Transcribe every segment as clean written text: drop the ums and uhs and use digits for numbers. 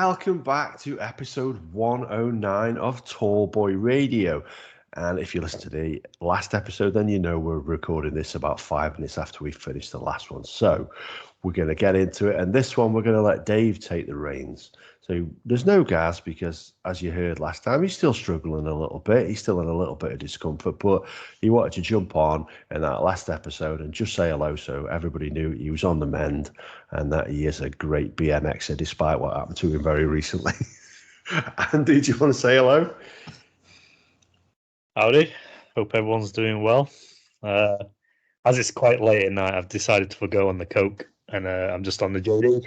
welcome back to episode 109 of Tall Boy Radio. And if you listen to the last episode, then you know we're recording this about 5 minutes after we finished the last one. So we're going to get into it. And this one, we're going to let Dave take the reins. So there's no Gaz because, as you heard last time, he's still struggling a little bit. He's still in a little bit of discomfort, but he wanted to jump on in that last episode and just say hello so everybody knew he was on the mend and that he is a great BMXer despite what happened to him very recently. Andy, do you want to say hello? Howdy. Hope everyone's doing well. As it's quite late at night, I've decided to forgo on the Coke and I'm just on the JD.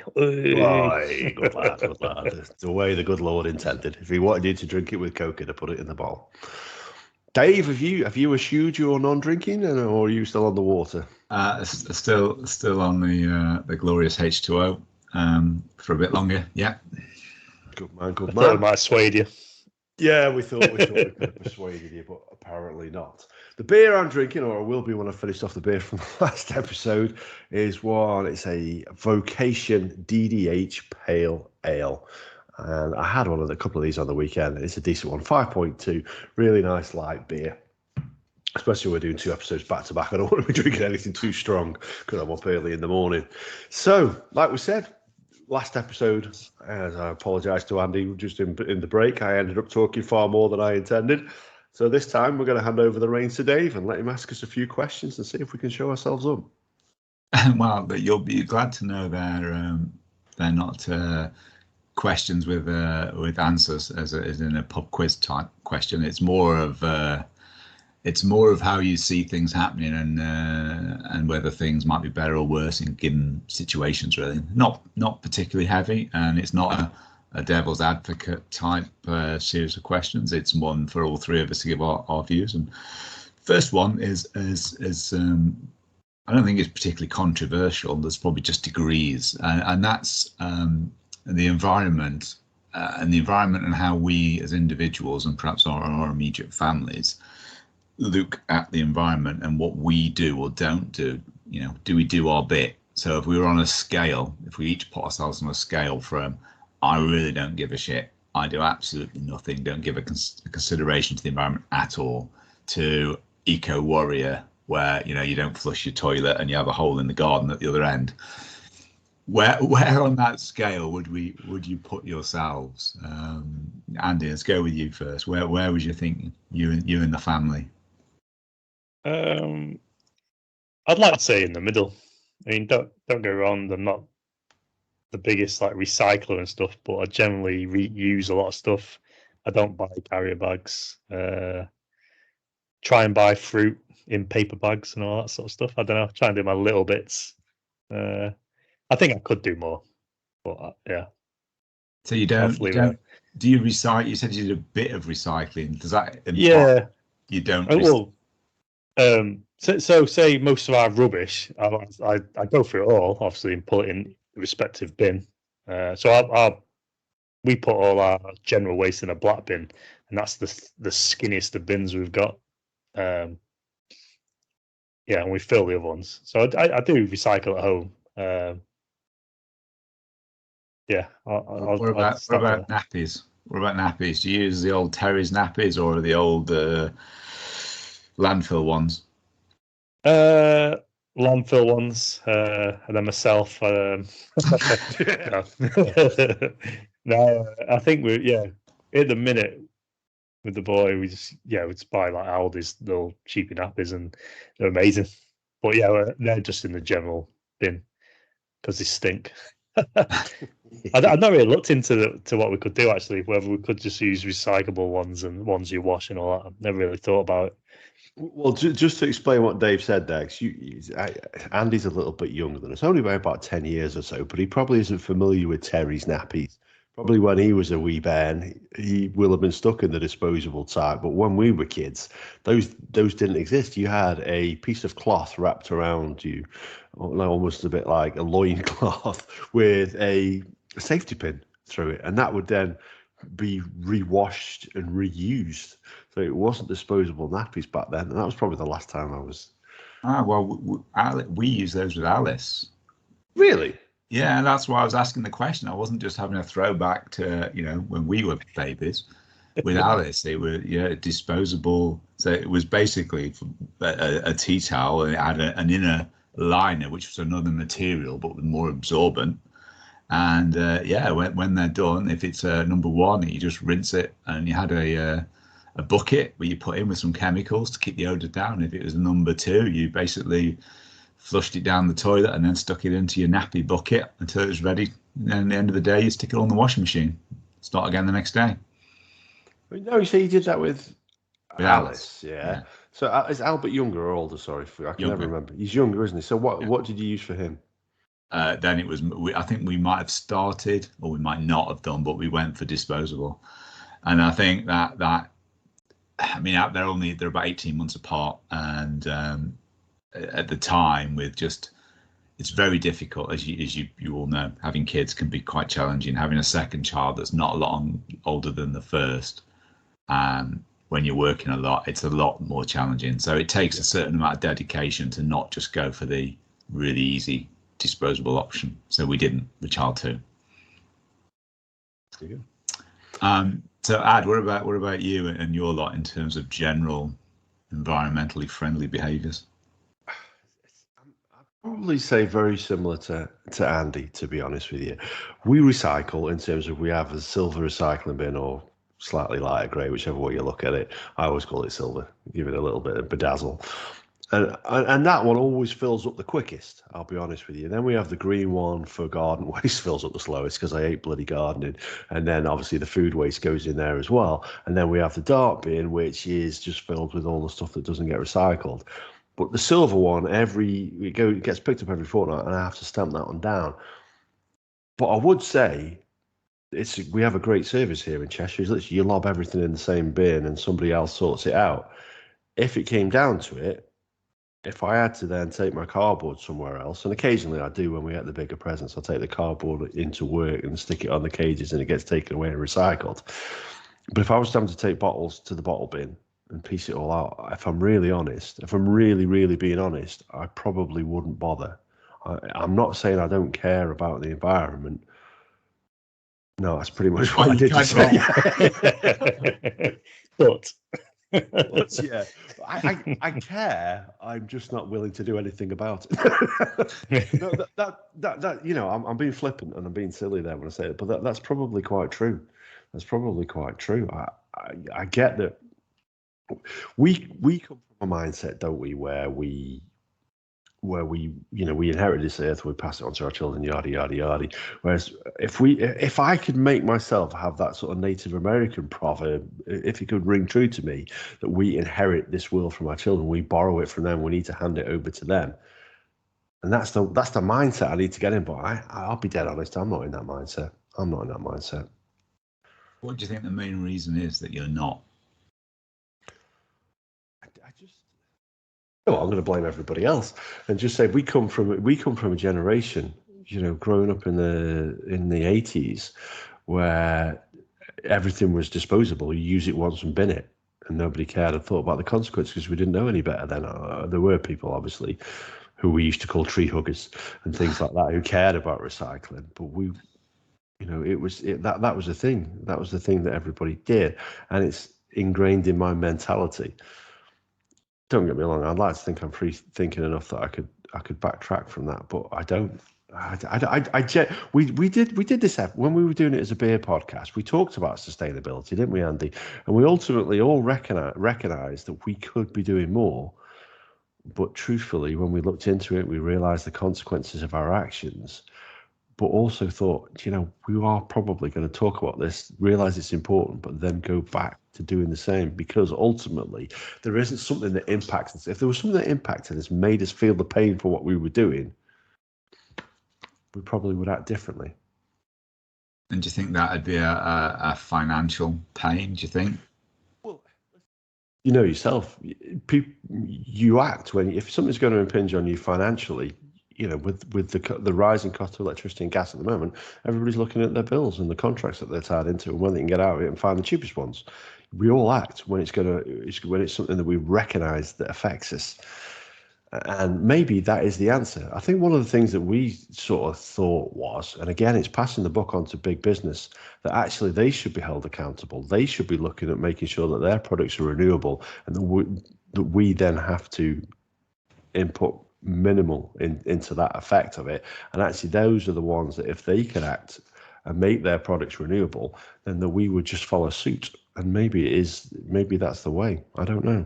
Right, good lad, good lad. The way the good Lord intended. If he wanted you to drink it with Coke, he'd have put it in the bowl. Dave, have you eschewed your non-drinking, or are you still on the water? Still on the glorious H2O for a bit longer. Yeah. Good man, good I man. thought it might have swayed you. Yeah, we thought we could have persuaded you, but apparently not. The beer I'm drinking, or I will be when I finished off the beer from the last episode, is one. It's a Vocation DDH Pale Ale. And I had a couple of these on the weekend. It's a decent one, 5.2. Really nice light beer. Especially when we're doing 2 episodes back to back. I don't want to be drinking anything too strong because I'm up early in the morning. So, like we said, last episode, as I apologise to Andy, just in the break, I ended up talking far more than I intended. So this time we're going to hand over the reins to Dave and let him ask us a few questions and see if we can show ourselves up. Well, but you'll be glad to know they're not questions with answers as in a pub quiz type question. It's more of how you see things happening and whether things might be better or worse in given situations. Really, not particularly heavy, and it's not a devil's advocate type series of questions. It's one for all three of us to give our views. And first one is I don't think it's particularly controversial. There's probably just degrees, and that's the environment and how we as individuals and perhaps our immediate families look at the environment and what we do or don't do. You know, do we do our bit? So if we were on a scale, if we each put ourselves on a scale from I really don't give a shit, I do absolutely nothing, don't give a consideration to the environment at all, to eco warrior, where you don't flush your toilet and you have a hole in the garden at the other end. Where on that scale would you put yourselves? Andy, let's go with you first. Where was you thinking you and the family? I'd like to say in the middle. I mean, don't get me wrong, I'm not the biggest recycler and stuff, but I generally reuse a lot of stuff. I don't buy carrier bags. Try and buy fruit in paper bags and all that sort of stuff. I don't know. Try and do my little bits. I think I could do more, but yeah. So you don't do you recycle? You said you did a bit of recycling. Does that imply you don't? So say most of our rubbish, I go through it all, obviously, and put it in the respective bin. We put all our general waste in a black bin, and that's the skinniest of bins we've got. And we fill the other ones. So I do recycle at home. What about nappies? What about nappies? Do you use the old Terry's nappies or the old landfill ones? Landfill ones, and then myself. No, I think we're at the minute with the boy. We just buy Aldi's little cheapy nappies, and they're amazing. But they're just in the general bin because they stink. I've not really looked into what we could do actually. Whether we could just use recyclable ones and ones you wash and all that. I've never really thought about it. Well, just to explain what Dave said there, Andy's a little bit younger than us, only by about 10 years or so, but he probably isn't familiar with Terry's nappies. Probably when he was a wee bairn, he will have been stuck in the disposable type. But when we were kids, those didn't exist. You had a piece of cloth wrapped around you, almost a bit like a loincloth, with a safety pin through it. And that would then be rewashed and reused. So it wasn't disposable nappies back then. And that was probably the last time I was... Well, we use those with Alice. Really? Yeah, and that's why I was asking the question. I wasn't just having a throwback to, when we were babies with Alice. It was, disposable. So it was basically a tea towel, and it had an inner liner, which was another material, but more absorbent. And when they're done, if it's number one, you just rinse it, and you had a bucket where you put in with some chemicals to keep the odor down. If it was number two, you basically flushed it down the toilet and then stuck it into your nappy bucket until it was ready. And then at the end of the day, you stick it on the washing machine. Start again the next day. No, you say you did that with Alice. Yeah. Yeah. So is Albert younger or older? Sorry, I can never remember. He's younger, isn't he? So what did you use for him? Then it was, I think we might have started, or we might not have done, but we went for disposable. And I think that they're about 18 months apart. And at the time, it's very difficult, as you all know, having kids can be quite challenging. Having a second child that's not a lot older than the first, when you're working a lot, it's a lot more challenging. So it takes a certain amount of dedication to not just go for the really easy disposable option. So we didn't with child two. So Ad, what about you and your lot in terms of general environmentally friendly behaviours? I'd probably say very similar to Andy, to be honest with you. We recycle in terms of we have a silver recycling bin or slightly lighter grey, whichever way you look at it. I always call it silver, give it a little bit of bedazzle. And that one always fills up the quickest, I'll be honest with you. Then we have the green one for garden waste, fills up the slowest because I hate bloody gardening. And then obviously the food waste goes in there as well. And then we have the dark bin, which is just filled with all the stuff that doesn't get recycled. But the silver one, it gets picked up every fortnight, and I have to stamp that one down. But I would say we have a great service here in Cheshire. It's literally you lob everything in the same bin and somebody else sorts it out. If it came down to it, if I had to then take my cardboard somewhere else, and occasionally I do when we get the bigger presents, I'll take the cardboard into work and stick it on the cages and it gets taken away and recycled. But if I was having to take bottles to the bottle bin and piece it all out, if I'm really honest, if I'm really, really being honest, I probably wouldn't bother. I'm not saying I don't care about the environment. No, that's pretty much what I did just say. But yeah, I care. I'm just not willing to do anything about it. No, that I'm being flippant and I'm being silly there when I say it, but that's probably quite true. That's probably quite true. I get that. We come from a mindset, don't we, where we inherit this earth, we pass it on to our children, yada yada yada. Whereas if I could make myself have that sort of Native American proverb, if it could ring true to me, that we inherit this world from our children, we borrow it from them, we need to hand it over to them, and that's the mindset I need to get in. But I'll be dead honest, I'm not in that mindset. What do you think the main reason is that you're not? I'm going to blame everybody else and just say we come from a generation, growing up in the 80s, where everything was disposable. You use it once and bin it, and nobody cared and thought about the consequences because we didn't know any better then. There were people, obviously, who we used to call tree huggers and things like that, who cared about recycling. But that was a thing. That was the thing that everybody did, and it's ingrained in my mentality. Don't get me wrong, I'd like to think I'm free thinking enough that I could backtrack from that, but I don't. We did this when we were doing it as a beer podcast. We talked about sustainability, didn't we, Andy? And we ultimately all recognized that we could be doing more. But truthfully, when we looked into it, we realized the consequences of our actions. But also thought, we are probably going to talk about this, realize it's important, but then go back to doing the same, because ultimately there isn't something that impacts us. If there was something that impacted us, made us feel the pain for what we were doing, we probably would act differently. And do you think that would be a financial pain, do you think? Well, yourself, you act if something's going to impinge on you financially. With the rising cost of electricity and gas at the moment, everybody's looking at their bills and the contracts that they're tied into and when they can get out of it and find the cheapest ones. We all act when it's something that we recognise that affects us. And maybe that is the answer. I think one of the things that we sort of thought was, and again, it's passing the buck on to big business, that actually they should be held accountable. They should be looking at making sure that their products are renewable, and that we then have to input minimal into that effect of it. And actually, those are the ones that if they can act and make their products renewable, then that we would just follow suit. And maybe that's the way. I don't know.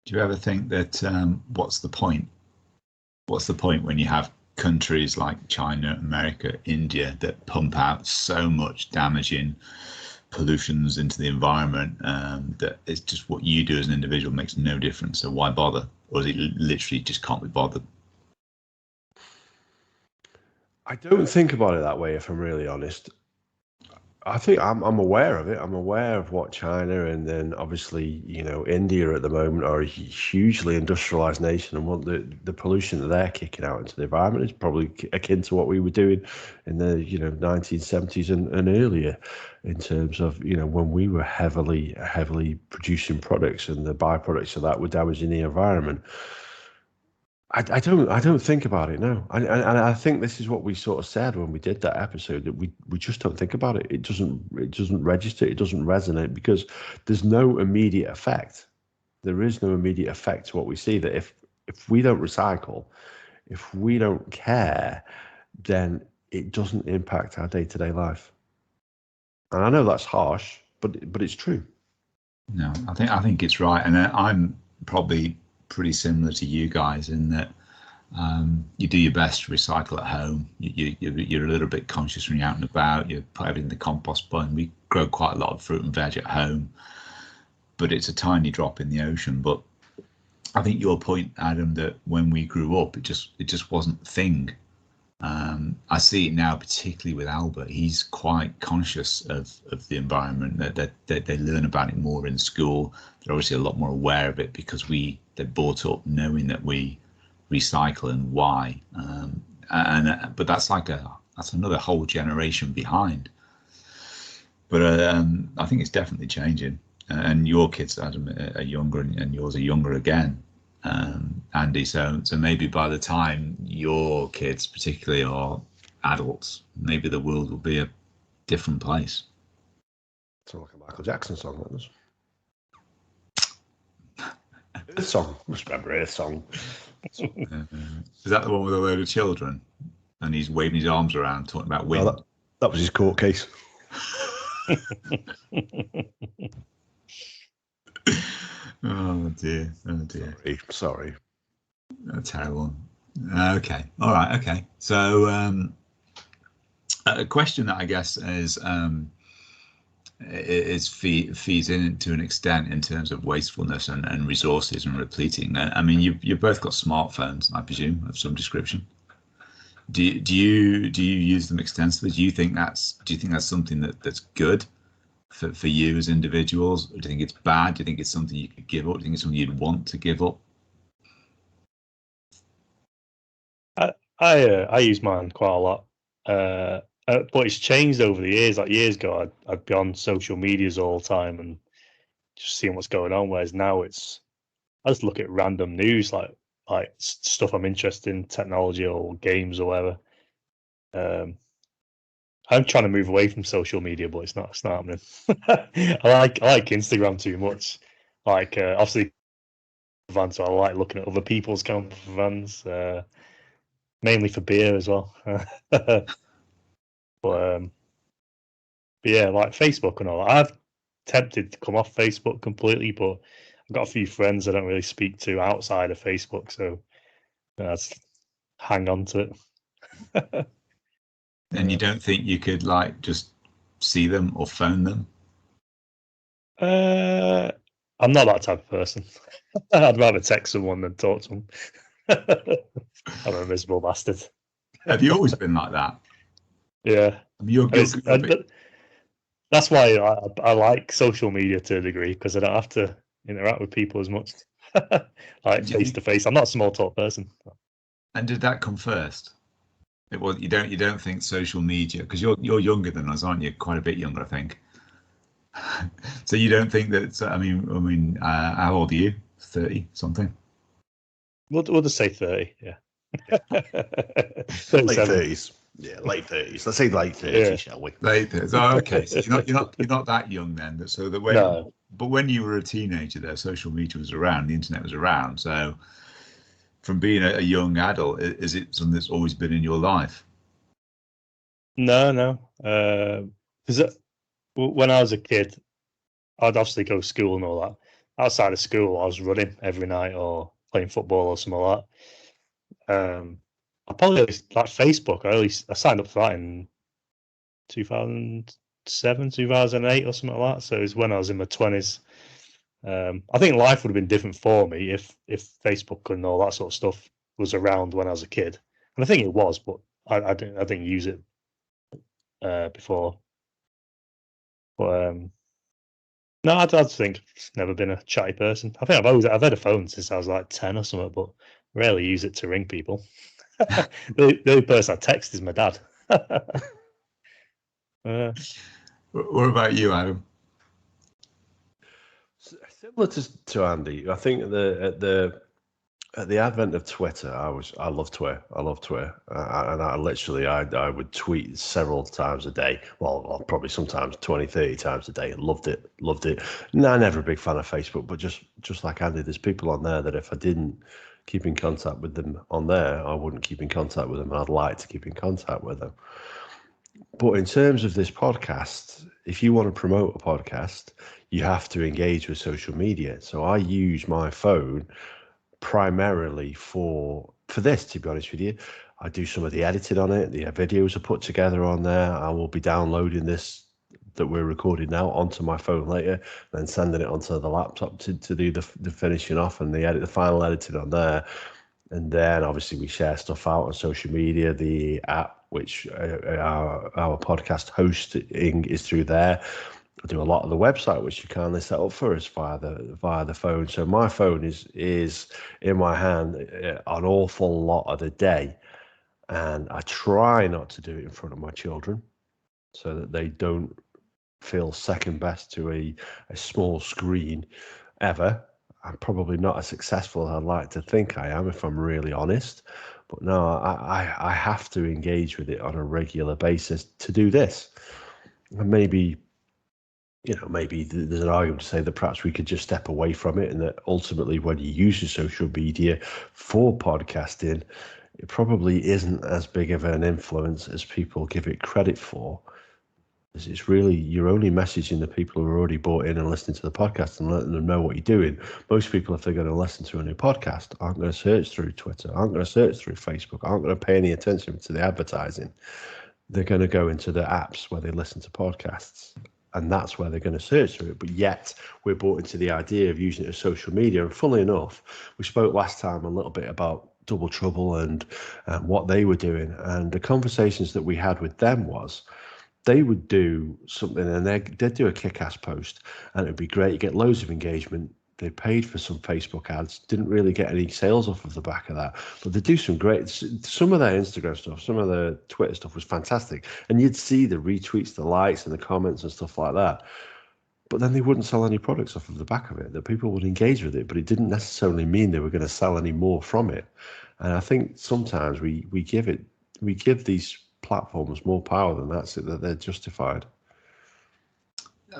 Do you ever think that what's the point? What's the point when you have countries like China, America, India that pump out so much damaging pollutions into the environment that it's just what you do as an individual makes no difference? So why bother? Or is it literally just can't be bothered? I don't think about it that way, if I'm really honest. I think I'm aware of it. I'm aware of what China and then obviously, India at the moment are a hugely industrialized nation, and what the pollution that they're kicking out into the environment is probably akin to what we were doing in the 1970s and earlier, in terms of when we were heavily producing products and the byproducts of that were damaging the environment. I don't think about it, no. And I think this is what we sort of said when we did that episode, that we just don't think about it. It doesn't register, it doesn't resonate, because there's no immediate effect. There is no immediate effect to what we see. That if we don't recycle, if we don't care, then it doesn't impact our day-to-day life. And I know that's harsh, but it's true. No, I think it's right, and I'm probably pretty similar to you guys in that you do your best to recycle at home. You're a little bit conscious when you're out and about. You put everything in the compost bin. We grow quite a lot of fruit and veg at home, but it's a tiny drop in the ocean. But I think your point, Adam, that when we grew up, it just wasn't a thing. I see it now, particularly with Albert. He's quite conscious of the environment. That they learn about it more in school. They're obviously a lot more aware of it because they're brought up knowing that we recycle and why. But that's another whole generation behind. But I think it's definitely changing. And your kids, Adam, are younger, and yours are younger again. Andy, so maybe by the time your kids particularly are adults, maybe the world will be a different place. It's like a Michael Jackson song, that was. Earth Song. Must remember Earth Song. Is that the one with a load of children and he's waving his arms around talking about wind? No, that was his court case. Oh dear. Sorry. That's terrible. Okay. All right. Okay. So a question that I guess feeds in to an extent in terms of wastefulness and resources and repleting. I mean, you've both got smartphones, I presume, of some description. Do you use them extensively? Do you think that's something that's good for you as individuals? Or do you think it's bad? Do you think it's something you could give up? Do you think it's something you'd want to give up? I use mine quite a lot, but it's changed over the years. Like years ago, I'd be on social medias all the time and just seeing what's going on. Whereas now I just look at random news, like stuff I'm interested in, technology or games or whatever. I'm trying to move away from social media, but it's not happening. I like Instagram too much. Like obviously, so I like looking at other people's camper vans. Mainly for beer as well. But yeah, like Facebook and all that. I've tempted to come off Facebook completely, but I've got a few friends I don't really speak to outside of Facebook, so let's hang on to it. And you don't think you could just see them or phone them? I'm not that type of person. I'd rather text someone than talk to them. I'm a miserable bastard. Have you always been like that? Yeah. You're that's why I like social media to a degree, because I don't have to interact with people as much, like face to face. I'm not a small talk person. And did that come first? You don't think social media, because you're younger than us, aren't you? Quite a bit younger, I think. So you don't think that? I mean, how old are you? 30 something? We'll just say 30. Yeah. Late 37. 30s. Yeah, late 30s. Let's say late 30s, shall we? Late 30s. Oh, okay. So you're not that young then. So that when No. but when you were a teenager, there social media was around, the internet was around. So from being a young adult, is it something that's always been in your life? No. Because when I was a kid, I'd obviously go to school and all that. Outside of school, I was running every night or playing football or something like that. I probably like Facebook. I signed up for that in 2007, 2008 or something like that. So it was when I was in my 20s. I think life would have been different for me if Facebook and all that sort of stuff was around when I was a kid. And I think it was, but I didn't use it before. But no, I think I've never been a chatty person. I think I've had a phone since I was like 10 or something, but rarely use it to ring people. The only person I text is my dad. What about you, Adam? Similar to Andy, I think at the advent of Twitter, I love Twitter. I love Twitter, and I would tweet several times a day. Well, probably sometimes 20, 30 times a day. Loved it. No, I'm never a big fan of Facebook, but just like Andy, there's people on there that if I didn't keep in contact with them on there, I wouldn't keep in contact with them. I'd like to keep in contact with them. But in terms of this podcast, if you want to promote a podcast, you have to engage with social media. So I use my phone primarily for this, to be honest with you. I do some of the editing on it. The videos are put together on there. I will be downloading this that we're recording now onto my phone later, then sending it onto the laptop to do the finishing off and the final editing on there. And then obviously we share stuff out on social media. The app which our podcast hosting is through there. I do a lot of the website, which you kindly set up for us via the phone. So my phone is in my hand an awful lot of the day, and I try not to do it in front of my children, so that they don't feel second best to a small screen ever. I'm probably not as successful as I'd like to think I am, if I'm really honest. But no, I have to engage with it on a regular basis to do this. And maybe there's an argument to say that perhaps we could just step away from it, and that ultimately when you use your social media for podcasting, it probably isn't as big of an influence as people give it credit for. It's really, you're only messaging the people who are already bought in and listening to the podcast and letting them know what you're doing. Most people, if they're going to listen to a new podcast, aren't going to search through Twitter, aren't going to search through Facebook, aren't going to pay any attention to the advertising. They're going to go into the apps where they listen to podcasts, and that's where they're going to search through it. But yet we're bought into the idea of using it as social media. And funnily enough, we spoke last time a little bit about Double Trouble and what they were doing. And the conversations that we had with them was, they would do something and they'd do a kick-ass post, and it'd be great. You get loads of engagement. They paid for some Facebook ads, didn't really get any sales off of the back of that, but they do some great, some of their Instagram stuff, some of the Twitter stuff was fantastic. And you'd see the retweets, the likes and the comments and stuff like that. But then they wouldn't sell any products off of the back of it, that people would engage with it, but it didn't necessarily mean they were going to sell any more from it. And I think sometimes we give these platforms more power than that's it, that they're justified.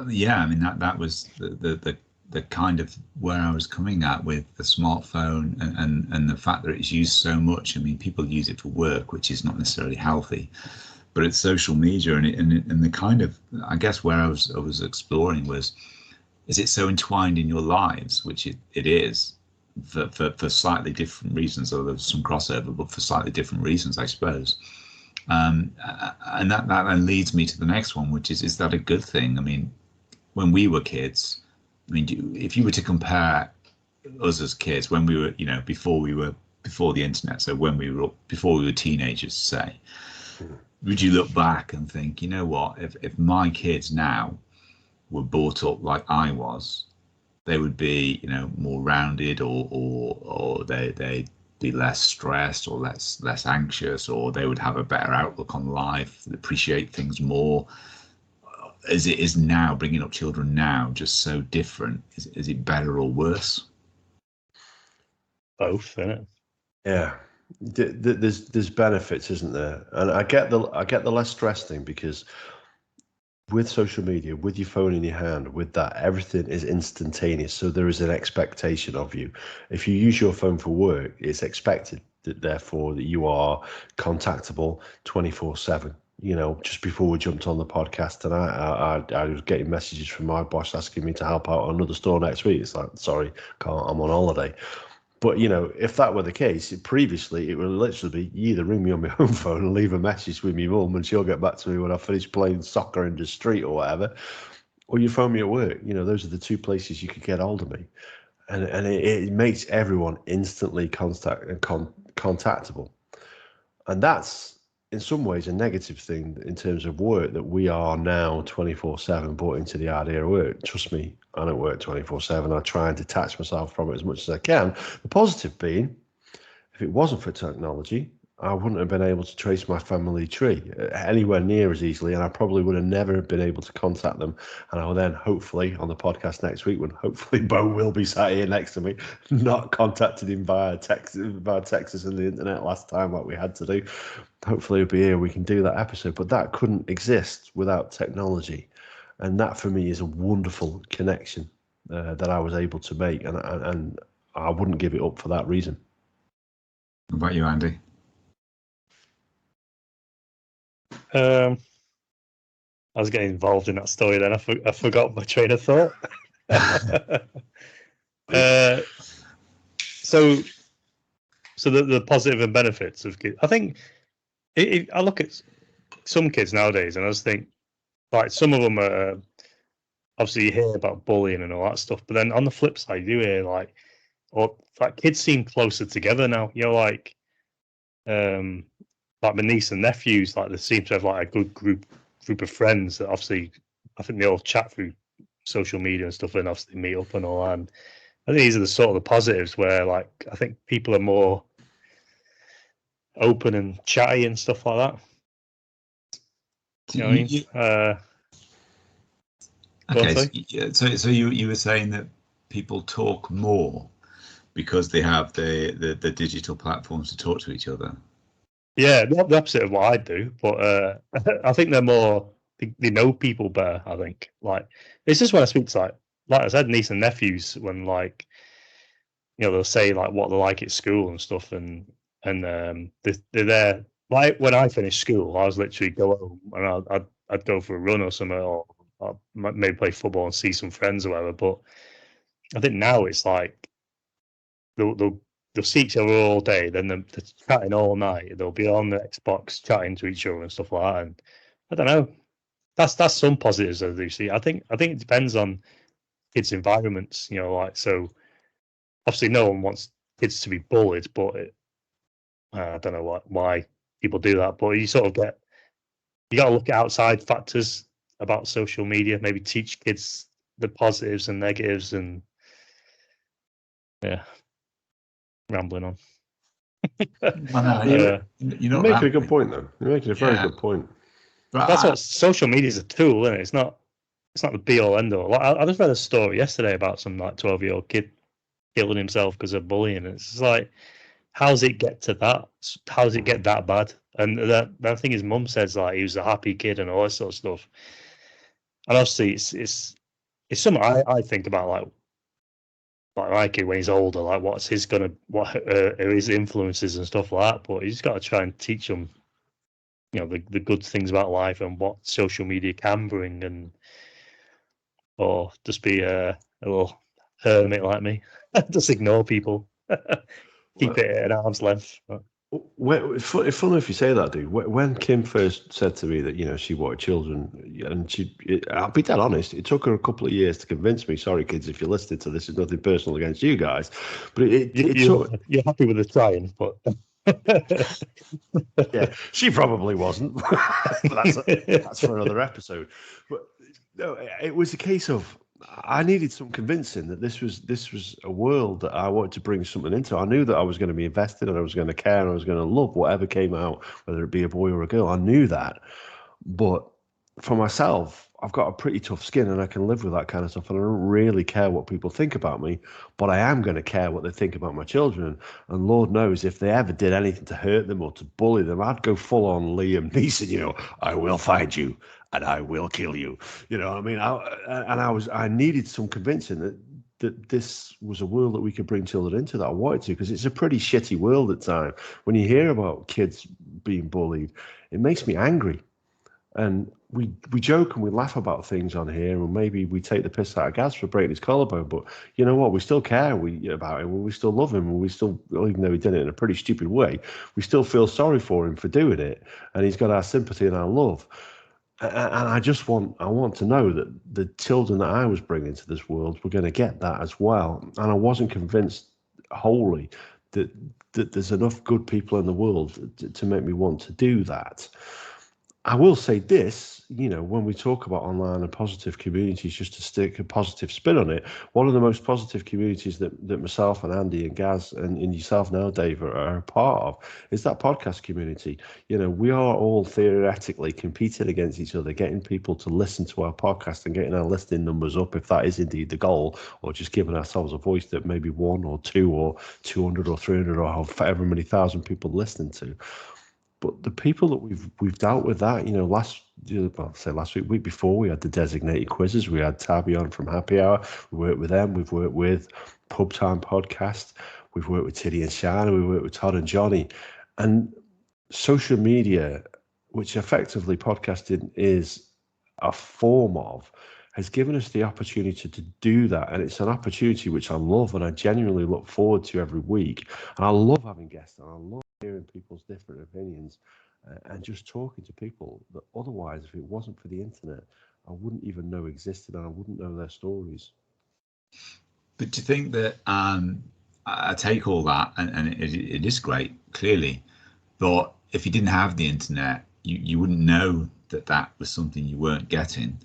Yeah, I mean that was the kind of where I was coming at with the smartphone and the fact that it's used so much. I mean, people use it for work, which is not necessarily healthy, but it's social media, and the kind of, I guess where I was exploring was, is it so entwined in your lives, which it is, for slightly different reasons, although there's some crossover, but for slightly different reasons, I suppose. And that then leads me to the next one, which is that a good thing? I mean, when we were kids, I mean, if you were to compare us as kids when we were, before the internet, so before we were teenagers, say, would you look back and think, you know what, if my kids now were brought up like I was, they would be, more rounded, or they'd be less stressed or less anxious, or they would have a better outlook on life, appreciate things more. As it is now, bringing up children now, just so different, is it better or worse? Both, isn't it? Yeah, there's benefits, isn't there? And I get the less stress thing, because with social media, with your phone in your hand, with that, everything is instantaneous. So there is an expectation of you. If you use your phone for work, it's expected that therefore that you are contactable 24/7. You know, just before we jumped on the podcast tonight, I was getting messages from my boss asking me to help out on another store next week. It's like, sorry, can't, I'm on holiday. But, you know, if that were the case, previously it would literally be, you either ring me on my home phone and leave a message with me mum and she'll get back to me when I finish playing soccer in the street or whatever, or you phone me at work. You know, those are the two places you could get hold of me. And it makes everyone instantly contactable. And that's, in some ways, a negative thing in terms of work, that we are now 24/7 brought into the idea of work. Trust me, I don't work 24/7. I try and detach myself from it as much as I can. The positive being, if it wasn't for technology, I wouldn't have been able to trace my family tree anywhere near as easily, and I probably would have never been able to contact them. And I will then, hopefully, on the podcast next week, when hopefully Bo will be sat here next to me, not contacted him via Texas and the internet last time like we had to do. Hopefully he'll be here, we can do that episode. But that couldn't exist without technology. And that, for me, is a wonderful connection that I was able to make. And I wouldn't give it up for that reason. What about you, Andy? I was getting involved in that story then. I forgot my train of thought. So the positive and benefits of kids. I think I look at some kids nowadays and I just think, like, some of them are, obviously you hear about bullying and all that stuff, but then on the flip side, you hear like kids seem closer together now. You know, like my niece and nephews, like, they seem to have like a good group of friends that obviously, I think they all chat through social media and stuff, and obviously meet up and all that. And I think these are the sort of the positives where, like, I think people are more open and chatty and stuff like that. You know what I mean? Okay, so you were saying that people talk more because they have the digital platforms to talk to each other. Yeah, not the opposite of what I do, but I think they're more, they know people better. I think, like, it's just when I speak to, like I said, niece and nephews, when, like, you know, they'll say like what they're like at school and stuff, and they're there. Like, when I finished school, I was literally go home and I'd go for a run or something, or maybe play football and see some friends or whatever. But I think now it's like they'll see each other all day, then they're chatting all night. They'll be on the Xbox chatting to each other and stuff like that. And I don't know. That's some positives I do see. I think it depends on kids' environments. You know, like, so obviously no one wants kids to be bullied, but I don't know why people do that. But you sort of you got to look at outside factors about social media. Maybe teach kids the positives and negatives, and yeah. Rambling on. You're making a good point, though. You're making a very good point. But that's what social media is, a tool, isn't it? It's not the be all end all. Like, I just read a story yesterday about some like 12-year-old kid killing himself because of bullying. And it's just like, how does it get to that? How does it get that bad? And that thing his mum says, like, he was a happy kid and all that sort of stuff. And obviously, it's something I think about, like my kid when he's older, like what are his influences and stuff like that. But he's got to try and teach them, you know, the good things about life and what social media can bring, or just be a little hermit like me, just ignore people, keep it at arm's length. It's funny if you say that, dude. When Kim first said to me that, you know, she wanted children, and I'll be dead honest, it took her a couple of years to convince me. Sorry, kids, if you're listening to this, it's nothing personal against you guys, but you're happy with the trying, but yeah, she probably wasn't. That's for another episode. But no, it was a case of, I needed some convincing that this was a world that I wanted to bring something into. I knew that I was going to be invested and I was going to care and I was going to love whatever came out, whether it be a boy or a girl. I knew that. But for myself, I've got a pretty tough skin and I can live with that kind of stuff. And I don't really care what people think about me, but I am going to care what they think about my children. And Lord knows if they ever did anything to hurt them or to bully them, I'd go full on Liam Neeson, I will find you and I will kill you. I mean, I needed some convincing that this was a world that we could bring children into, that I wanted to, because it's a pretty shitty world at times. When you hear about kids being bullied, it makes me angry. And we joke and we laugh about things on here, and maybe we take the piss out of Gaz for breaking his collarbone. But you know what? We still care about him, and we still love him, and we still, even though he did it in a pretty stupid way, we still feel sorry for him for doing it, and he's got our sympathy and our love. And I want to know that the children that I was bringing to this world were going to get that as well. And I wasn't convinced wholly that there's enough good people in the world to make me want to do that. I will say this, when we talk about online and positive communities, just to stick a positive spin on it, one of the most positive communities that myself and Andy and Gaz and yourself now, Dave, are a part of is that podcast community. We are all theoretically competing against each other, getting people to listen to our podcast and getting our listening numbers up, if that is indeed the goal, or just giving ourselves a voice that maybe 1 or 2 or 200 or 300 or however many thousand people listening to. But the people that we've dealt with that, last week before, we had the designated quizzes. We had Tabby on from Happy Hour. We worked with them. We've worked with Pub Time Podcast. We've worked with Tiddy and Shana. We worked with Todd and Johnny. And social media, which effectively podcasting is a form of, has given us the opportunity to do that. And it's an opportunity which I love and I genuinely look forward to every week. And I love having guests and I love hearing people's different opinions and just talking to people that otherwise, if it wasn't for the internet, I wouldn't even know existed and I wouldn't know their stories. But do you think that I take all that and it is great, clearly, but if you didn't have the internet, you wouldn't know that was something you weren't getting.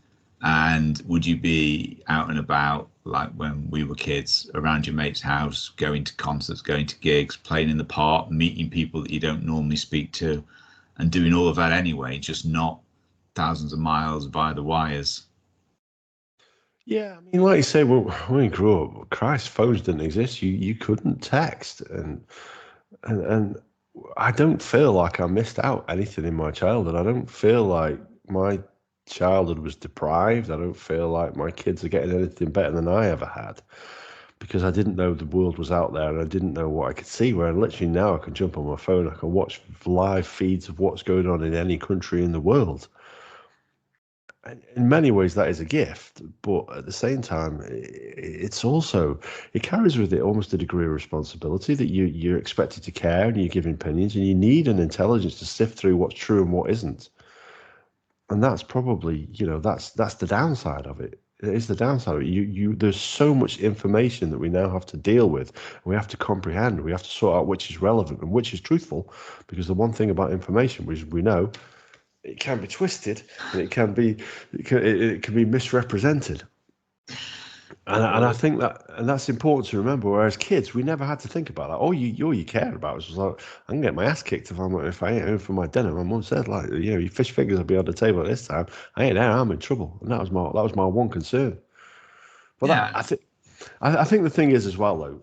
And would you be out and about like when we were kids, around your mate's house, going to concerts, going to gigs, playing in the park, meeting people that you don't normally speak to, and doing all of that anyway, just not thousands of miles via the wires? Yeah, I mean, like you say, when we grew up, Christ, phones didn't exist. You couldn't text, and I don't feel like I missed out anything in my childhood. I don't feel like my childhood was deprived. I don't feel like my kids are getting anything better than I ever had, because I didn't know the world was out there and I didn't know what I could see. Where literally now I can jump on my phone, I can watch live feeds of what's going on in any country in the world. And in many ways that is a gift, but at the same time it's also, it carries with it almost a degree of responsibility that you're expected to care and you're giving opinions and you need an intelligence to sift through what's true and what isn't. And that's probably, that's the downside of it. It is the downside of it. There's so much information that we now have to deal with. We have to comprehend. We have to sort out which is relevant and which is truthful. Because the one thing about information, which we know, it can be twisted and it can be misrepresented. And I think that's important to remember. Whereas kids, we never had to think about that. All you cared about was like, I can get my ass kicked if I ain't home for my dinner. My mum said, like, your fish fingers will be on the table at this time. I ain't there. I'm in trouble. And that was my one concern. But yeah. I think the thing is as well, though,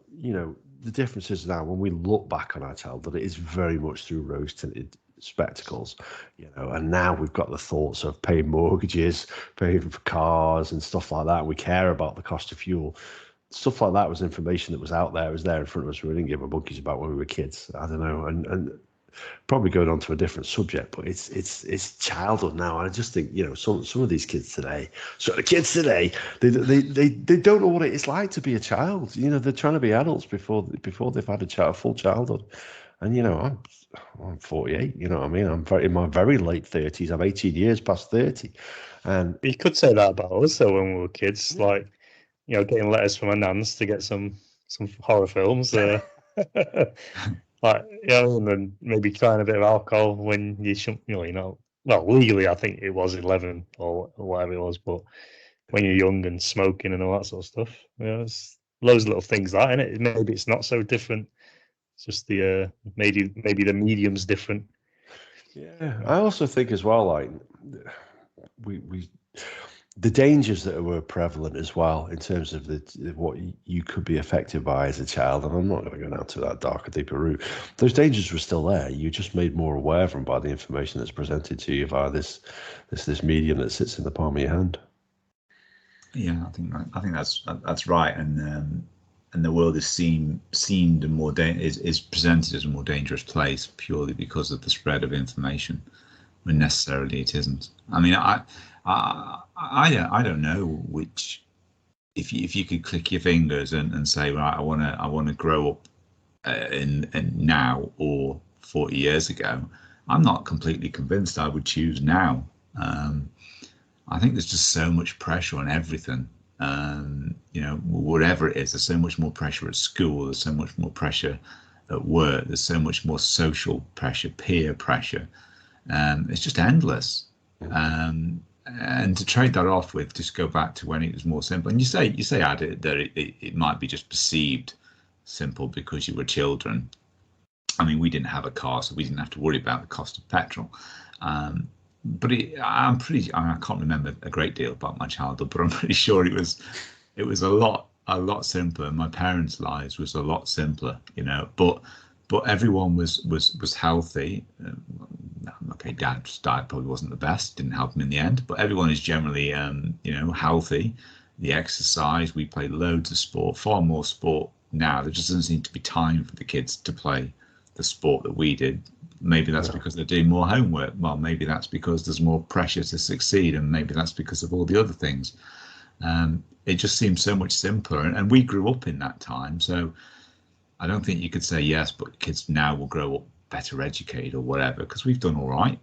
the difference is now when we look back on our childhood, it is very much through rose-tinted spectacles, and now we've got the thoughts of paying mortgages, paying for cars and stuff like that. We care about the cost of fuel. Stuff like that was information that was out there. It was there in front of us. We didn't give a monkeys about when we were kids. I don't know. And probably going on to a different subject, but it's childhood now. I just think, some of these kids today, they don't know what it's like to be a child. They're trying to be adults before they've had a full childhood. And I'm 48. You know what I mean? I'm in my very late 30s. I'm 18 years past 30. And you could say that about us though when we were kids, like getting letters from our nans to get some horror films. And then maybe trying a bit of alcohol when you shouldn't. Well, legally I think it was 11 or whatever it was, but when you're young and smoking and all that sort of stuff, there's loads of little things like that, innit? Maybe it's not so different. It's just the maybe the medium's different. Yeah, I also think as well, like the dangers that were prevalent as well in terms of what you could be affected by as a child, and I'm not going to go down to that darker, deeper route. Those dangers were still there. You just made more aware of them by the information that's presented to you via this medium that sits in the palm of your hand. Yeah, I think that's right, and the world is seen is presented as a more dangerous place purely because of the spread of information, when necessarily it isn't. I mean, I don't know which, if you could click your fingers and say, right, I want to grow up in now or 40 years ago, I'm not completely convinced I would choose now. I think there's just so much pressure on everything. Whatever it is, there's so much more pressure at school, there's so much more pressure at work, there's so much more social pressure, peer pressure. It's just endless. And to trade that off with, just go back to when it was more simple. And you say Ad, that it might be just perceived simple because you were children. I mean, we didn't have a car, so we didn't have to worry about the cost of petrol. But I can't remember a great deal about my childhood, but I'm pretty sure it was a lot simpler. My parents' lives was a lot simpler, but everyone was healthy. Okay, Dad's diet probably wasn't the best, didn't help him in the end, but everyone is generally healthy. The exercise, we played loads of sport, far more sport now. There just doesn't seem to be time for the kids to play the sport that we did. Maybe that's because they're doing more homework. Well, maybe that's because there's more pressure to succeed, and maybe that's because of all the other things. It just seems so much simpler, and we grew up in that time. So I don't think you could say yes, but kids now will grow up better educated or whatever, because we've done all right.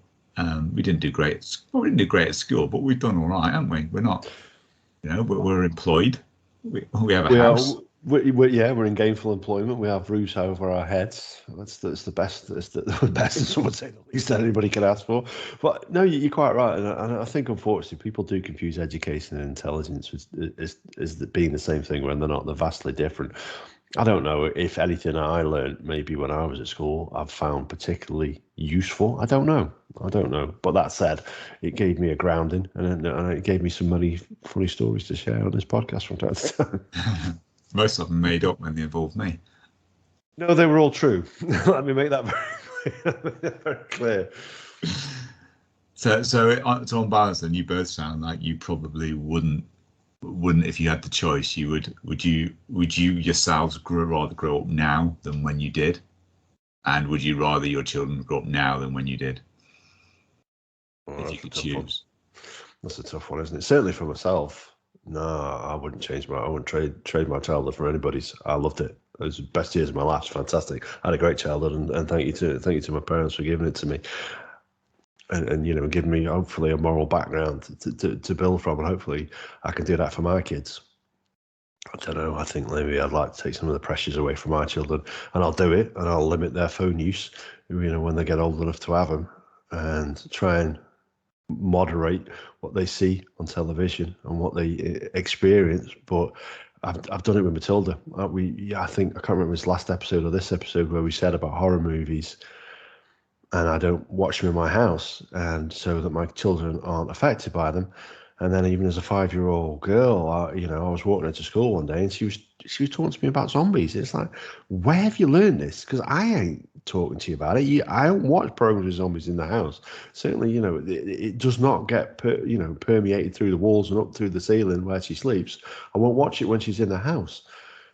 We didn't do great. We didn't do great at school, but we've done all right, haven't we? We're not, we're employed. We have a house. We're in gainful employment. We have roofs over our heads. That's the best. That's the best, some would say, the least that anybody could ask for. But no, you're quite right, and I think unfortunately people do confuse education and intelligence as being the same thing when they're not. They're vastly different. I don't know if anything I learned maybe when I was at school I've found particularly useful. I don't know. But that said, it gave me a grounding, and it gave me some many funny stories to share on this podcast from time to time. Most of them made up when they involved me. No, they were all true. Let me make that very clear. So on balance, then you both sound like you probably wouldn't, if you had the choice, would you yourselves rather grow up now than when you did, and would you rather your children grow up now than when you did? If you could choose. That's a tough one, isn't it? Certainly for myself. No, I wouldn't I wouldn't trade my childhood for anybody's. I loved it. It was the best years of my life. Fantastic. I had a great childhood, and thank you to my parents for giving it to me, and giving me hopefully a moral background to build from, and hopefully I can do that for my kids. I don't know. I think maybe I'd like to take some of the pressures away from my children, and I'll do it, and I'll limit their phone use, when they get old enough to have them, and try and moderate what they see on television and what they experience. But I've done it with Matilda. I can't remember his last episode or this episode where we said about horror movies, and I don't watch them in my house, and so that my children aren't affected by them. And then even as a 5-year-old girl, I was walking her to school one day, and she was talking to me about zombies. It's like, where have you learned this? Because I ain't talking to you about it. I don't watch programs with zombies in the house. Certainly, it does not get permeated through the walls and up through the ceiling where she sleeps. I won't watch it when she's in the house.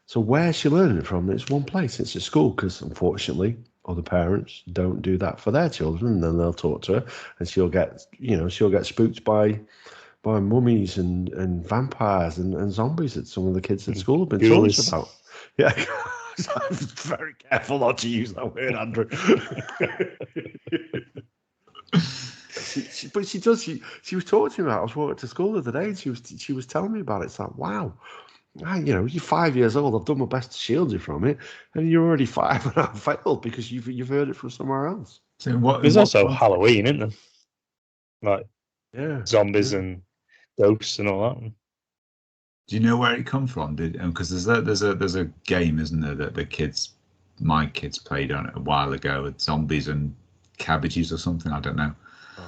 So where's she learning it from? It's one place. It's at school, because unfortunately other parents don't do that for their children, and then they'll talk to her, and she'll get spooked by mummies and vampires and zombies that some of the kids at school have been talking about. Yeah, I'm very careful not to use that word, Andrew. But she does. She was talking to me about. I was walking to school the other day, and she was telling me about it. It's like, wow, you're 5 years old. I've done my best to shield you from it, and you're already 5 and I've failed because you've heard it from somewhere else. So there's also Halloween, isn't there? Like zombies and ghosts and all that. Do you know where it come from? Because there's a game, isn't there, that my kids played on it a while ago with zombies and cabbages or something. I don't know.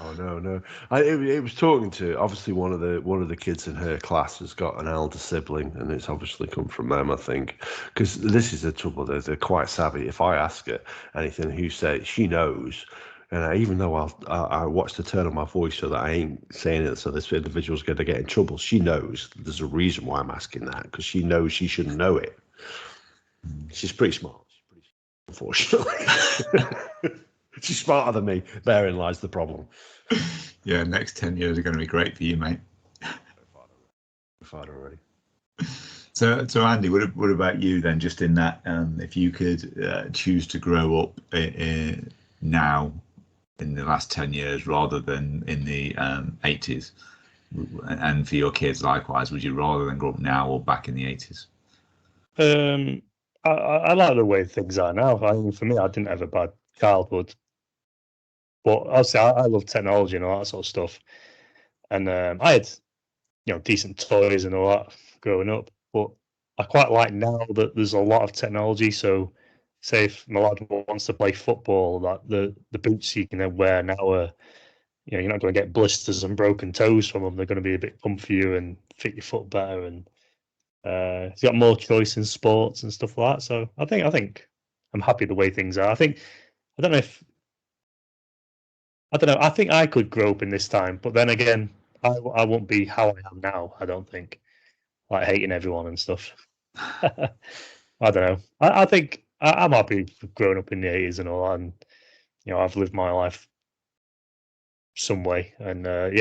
Oh no. It was talking to obviously one of the kids in her class has got an elder sibling, and it's obviously come from them, I think, because this is the trouble. They're quite savvy. If I ask her anything, who say she knows, and even though I watch the tone of my voice so that I ain't saying it, so this individual's going to get in trouble. She knows there's a reason why I'm asking that, because she knows she shouldn't know it. She's pretty smart. Unfortunately. She's smarter than me. Therein lies the problem. Yeah, next 10 years are going to be great for you, mate. Fired already. So Andy, what about you then? Just in that, if you could choose to grow up now in the last 10 years rather than in the 80s, and for your kids likewise, would you rather than grow up now or back in the 80s? I like the way things are now. I mean, for me, I didn't have a bad childhood. But obviously, I love technology and all that sort of stuff. And I had, decent toys and all that growing up. But I quite like now that there's a lot of technology. So, say if my lad wants to play football, that the boots you can wear now are, you're not going to get blisters and broken toes from them. They're going to be a bit comfier and fit your foot better. And he's got more choice in sports and stuff like that. So I think I'm happy the way things are. I don't know. I think I could grow up in this time, but then again, I won't be how I am now. I don't think, like hating everyone and stuff. I don't know. I think I'm happy growing up in the 80s and all that, and I've lived my life some way, and like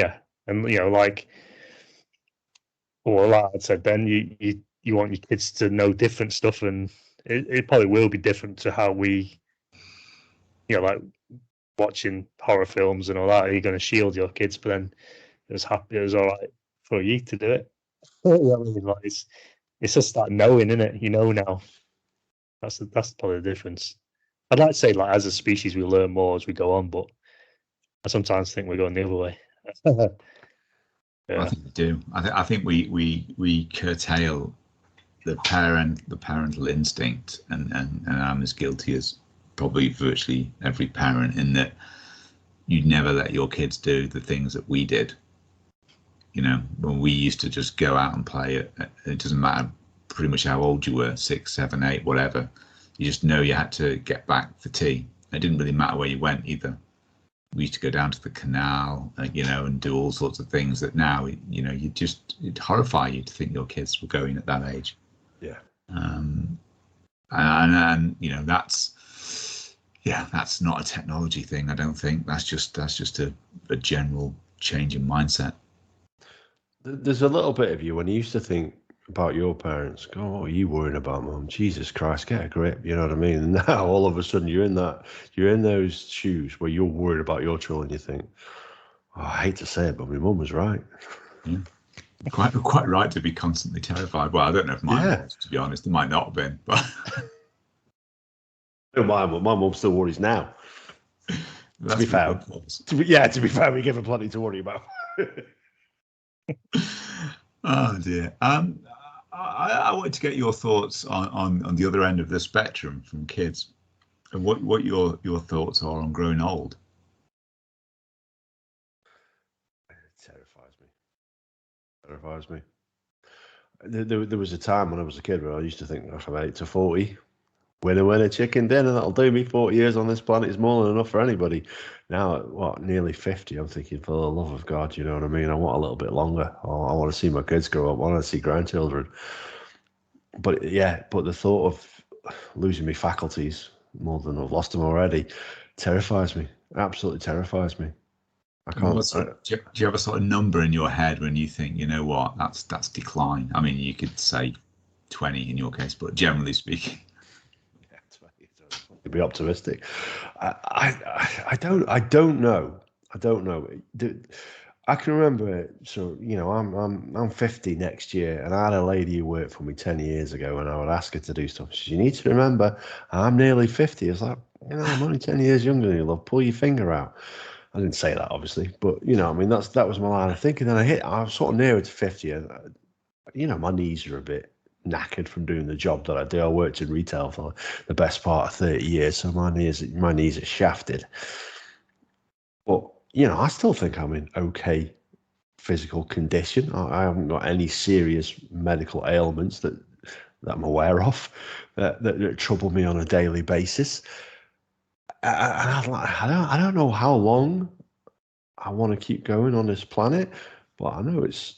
I said, Ben, you want your kids to know different stuff, and it probably will be different to how we, like watching horror films and all that. You're going to shield your kids, but then it was all right for you to do it. I mean, like it's just that knowing, isn't it? Now. That's probably the difference. I'd like to say, like, as a species, we learn more as we go on, but I sometimes think we're going the other way. Yeah. I think we do. I think we curtail the parental instinct, and I'm as guilty as probably virtually every parent in that you'd never let your kids do the things that we did. When we used to just go out and play, it doesn't matter pretty much how old you were, 6, 7, 8, whatever. You just know you had to get back for tea. It didn't really matter where you went either. We used to go down to the canal, and do all sorts of things that now, it'd horrify you to think your kids were going at that age. Yeah. And that's not a technology thing. I don't think that's just a general change in mindset. There's a little bit of you when you used to think about your parents. Go, what are you worrying about, Mum? Jesus Christ, get a grip. You know what I mean? And now all of a sudden you're in those shoes where you're worried about your children. You think, I hate to say it, but my mum was right. Yeah. Quite right to be constantly terrified. Well, I don't know if mine was, to be honest. It might not have been, but my mum still worries now. To be fair, we give her plenty to worry about. Oh dear. I wanted to get your thoughts on the other end of the spectrum from kids, and what your thoughts are on growing old. It terrifies me. There was a time when I was a kid where I used to think, if I'm 8 to 40, winner, chicken dinner, that'll do me. 40 years on this planet is more than enough for anybody. Now, nearly 50, I'm thinking, for the love of God, you know what I mean? I want a little bit longer. I want to see my kids grow up. I want to see grandchildren. But the thought of losing my faculties more than I've lost them already terrifies me. Absolutely terrifies me. I can't. Do you have a sort of number in your head when you think, you know what, that's decline? I mean, you could say 20 in your case, but generally speaking. Yeah, 20. To be optimistic. I don't know. I can remember. So I'm 50 next year, and I had a lady who worked for me 10 years ago, and I would ask her to do stuff. She said, "You need to remember, I'm nearly 50." It's like, I'm only 10 years younger than you, love. Pull your finger out. I didn't say that, obviously, but that was my line of thinking. Then I was sort of nearer to 50, and my knees are a bit knackered from doing the job that I do. I worked in retail for the best part of 30 years, so my knees are shafted. But I still think I'm in okay physical condition. I haven't got any serious medical ailments that I'm aware of that trouble me on a daily basis. I don't know how long I want to keep going on this planet, but I know the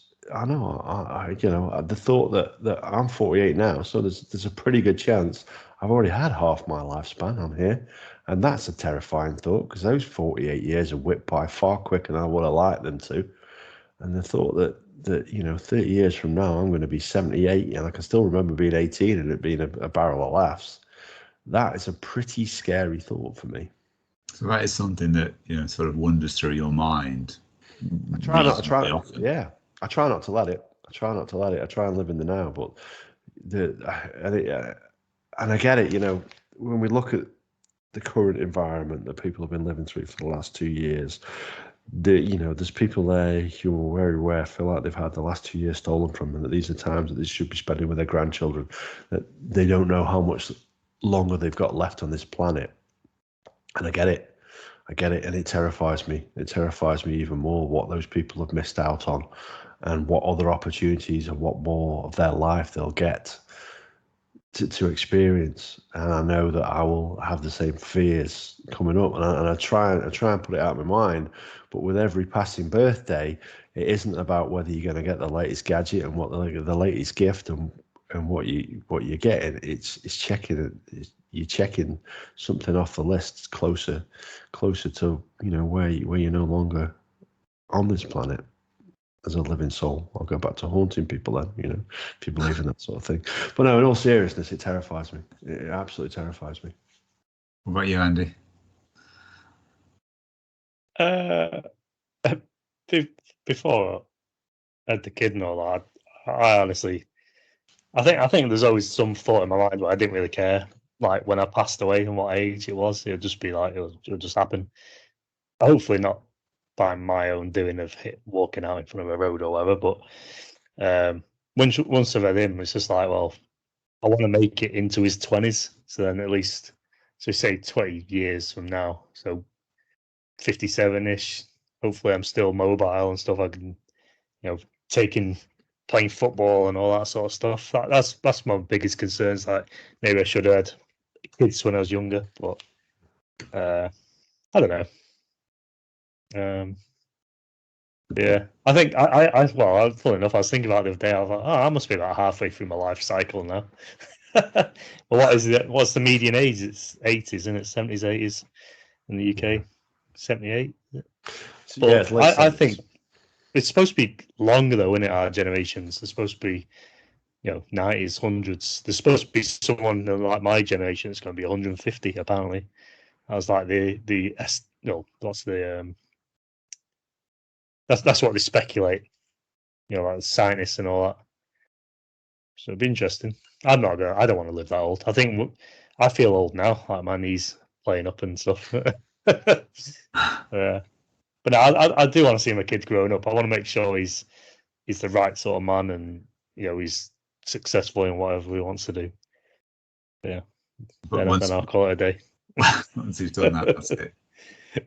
thought that I'm 48 now, so there's a pretty good chance I've already had half my lifespan on here, and that's a terrifying thought because those 48 years have whipped by far quicker than I would have liked them to, and the thought that 30 years from now I'm going to be 78 and I can still remember being 18 and it being a barrel of laughs. That is a pretty scary thought for me. So that is something that sort of wanders through your mind. I try not to let it. I try and live in the now, but and I get it. When we look at the current environment that people have been living through for the last 2 years, there's people there who are very aware, feel like they've had the last 2 years stolen from them, that these are times that they should be spending with their grandchildren, that they don't know how much longer they've got left on this planet. And I get it, and it terrifies me. It terrifies me even more what those people have missed out on and what other opportunities and what more of their life they'll get to experience. And I know that I will have the same fears coming up, and I try and put it out of my mind. But with every passing birthday, it isn't about whether you're going to get the latest gadget and what the latest gift and what you're getting. It's checking it. You're checking something off the list closer to where you're no longer on this planet as a living soul. I'll go back to haunting people then, if you believe in that sort of thing. But no, in all seriousness, it terrifies me. It absolutely terrifies me. What about you, Andy? Before I had the kid and all that, I honestly, I think there's always some thought in my mind, but I didn't really care. Like when I passed away and what age it was, it'll just be like it'll just happen. Hopefully not by my own doing of walking out in front of a road or whatever. But once I've had him, it's just like, well, I want to make it into his 20s. So then at least, so say 20 years from now, so 57-ish. Hopefully I'm still mobile and stuff. I can, playing football and all that sort of stuff. That's my biggest concerns. Like maybe I should have had kids when I was younger, but I don't know. Yeah, I think full enough, I was thinking about it the other day. I was like, oh, I must be about halfway through my life cycle now. Well, what is it? What's the median age? It's 80s, isn't it? 70s, 80s in the UK. 78. But yeah, I think it's supposed to be longer though, isn't it? Our generations. They're supposed to be, 90s, 100s. There's supposed to be someone like my generation that's going to be 150. Apparently, I was like that's what they speculate. Like the scientists and all that. So it'd be interesting. I don't want to live that old. I feel old now, like my knees playing up and stuff. Yeah. But no, I do want to see my kid growing up. I want to make sure he's the right sort of man, and he's successful in whatever he wants to do. Yeah, then I'll call it a day. Once he's done that, that's it.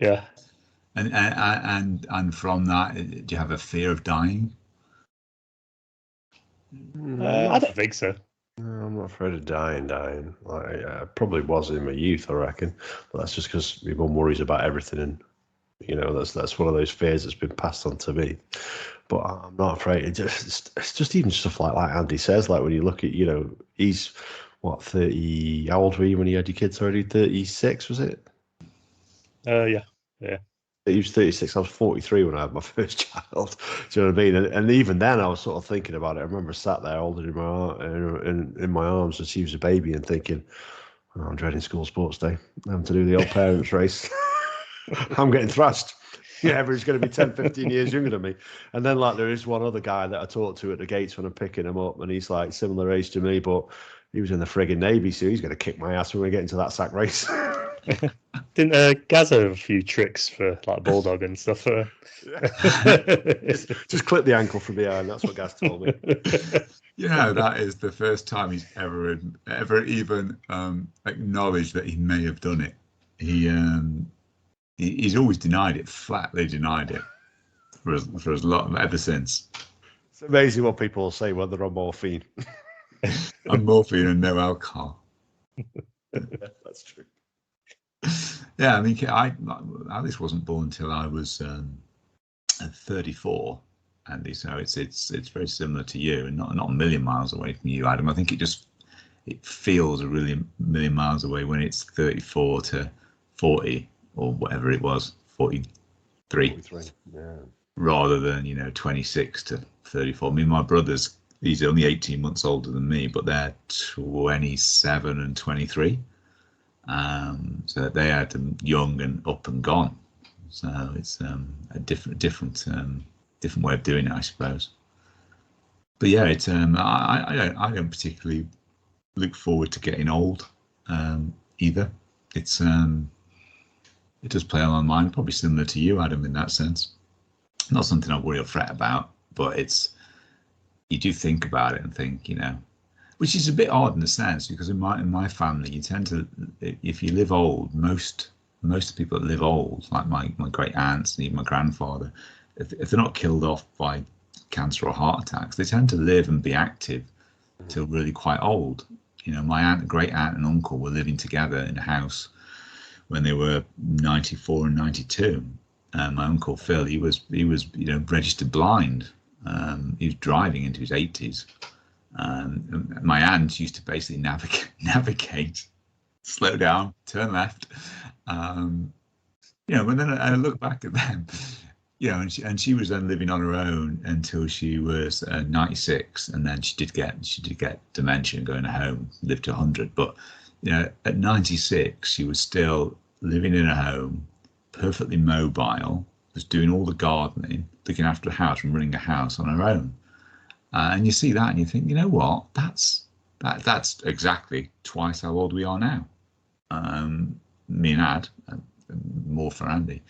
Yeah. And from that, do you have a fear of dying? I don't think so. No, I'm not afraid of dying. I probably was in my youth, I reckon, but that's just because my mum worries about everything, and that's one of those fears that's been passed on to me. But I'm not afraid. It's just even stuff like Andy says, like when you look at, he's what, 30? How old were you when you had your kids already? 36, was it? Yeah. He was 36. I was 43 when I had my first child. Do you know what I mean? And even then, I was sort of thinking about it. I remember sat there holding in my arms as she was a baby and thinking, oh, I'm dreading school sports day. I'm having to do the old parents race. I'm getting thrashed. Everyone's going to be 10, 15 years younger than me. And then there is one other guy that I talked to at the gates when I'm picking him up, and he's like similar age to me, but he was in the frigging Navy, so he's going to kick my ass when we get into that sack race. Didn't Gaz have a few tricks for like bulldog and stuff? Just clip the ankle from behind. That's what Gaz told me. That is the first time he's ever even acknowledged that he may have done it. He He's always denied it, flatly denied it for as long, ever since. It's amazing what people will say when they're on morphine. I'm morphine and no alcohol. Yeah, that's true. Yeah, I mean, Alice wasn't born until I was 34, Andy. So it's very similar to you, and not a million miles away from you, Adam. I think it feels a really million miles away when it's 34 to 40 or whatever it was, 43. Yeah. Rather than 26 to 34. I mean, my brother's, he's only 18 months older than me, but they're 27 and 23. So they had them young and up and gone. So it's a different way of doing it, I suppose. But yeah, it's I don't particularly look forward to getting old either. It's it does play on my mind, probably similar to you, Adam, in that sense. Not something I worry or fret about, but you do think about it and think, which is a bit odd in a sense, because in my family, you tend to, if you live old, most people that live old, like my great aunts and even my grandfather, if they're not killed off by cancer or heart attacks, they tend to live and be active till really quite old. My great aunt and uncle were living together in a house when they were 94 and 92. My uncle Phil, he was registered blind. He was driving into his 80s. My aunt used to basically navigate, slow down, turn left. When then I look back at them, and she was then living on her own until she was 96, and then she did get dementia, going home, lived to 100. But at 96, she was still living in a home, perfectly mobile, was doing all the gardening, looking after a house and running a house on her own. And you see that and you think, you know what, that's exactly twice how old we are now. Me and Ad, more for Andy.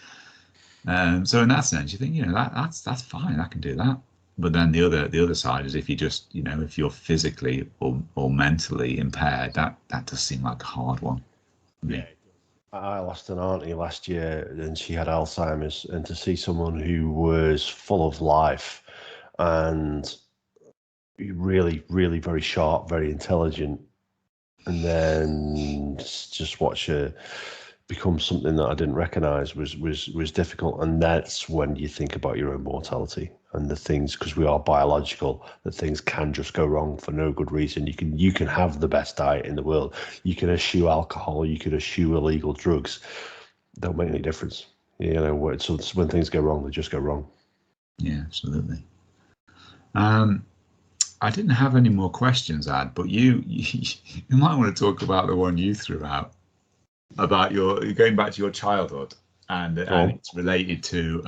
So in that sense, you think, that's fine, I can do that. But then the other side is, if you just, if you're physically or mentally impaired, that does seem like a hard one. Yeah. I lost an auntie last year, and she had Alzheimer's, and to see someone who was full of life and really, really very sharp, very intelligent, and then just watch her become something that I didn't recognize was difficult. And that's when you think about your own mortality and the things, because we are biological, that things can just go wrong for no good reason. You can have the best diet in the world, you can eschew alcohol, you can eschew illegal drugs, don't make any difference. So when things go wrong, they just go wrong. Yeah, absolutely. I didn't have any more questions, Ad, but you might want to talk about the one you threw out about going back to your childhood, and it's related to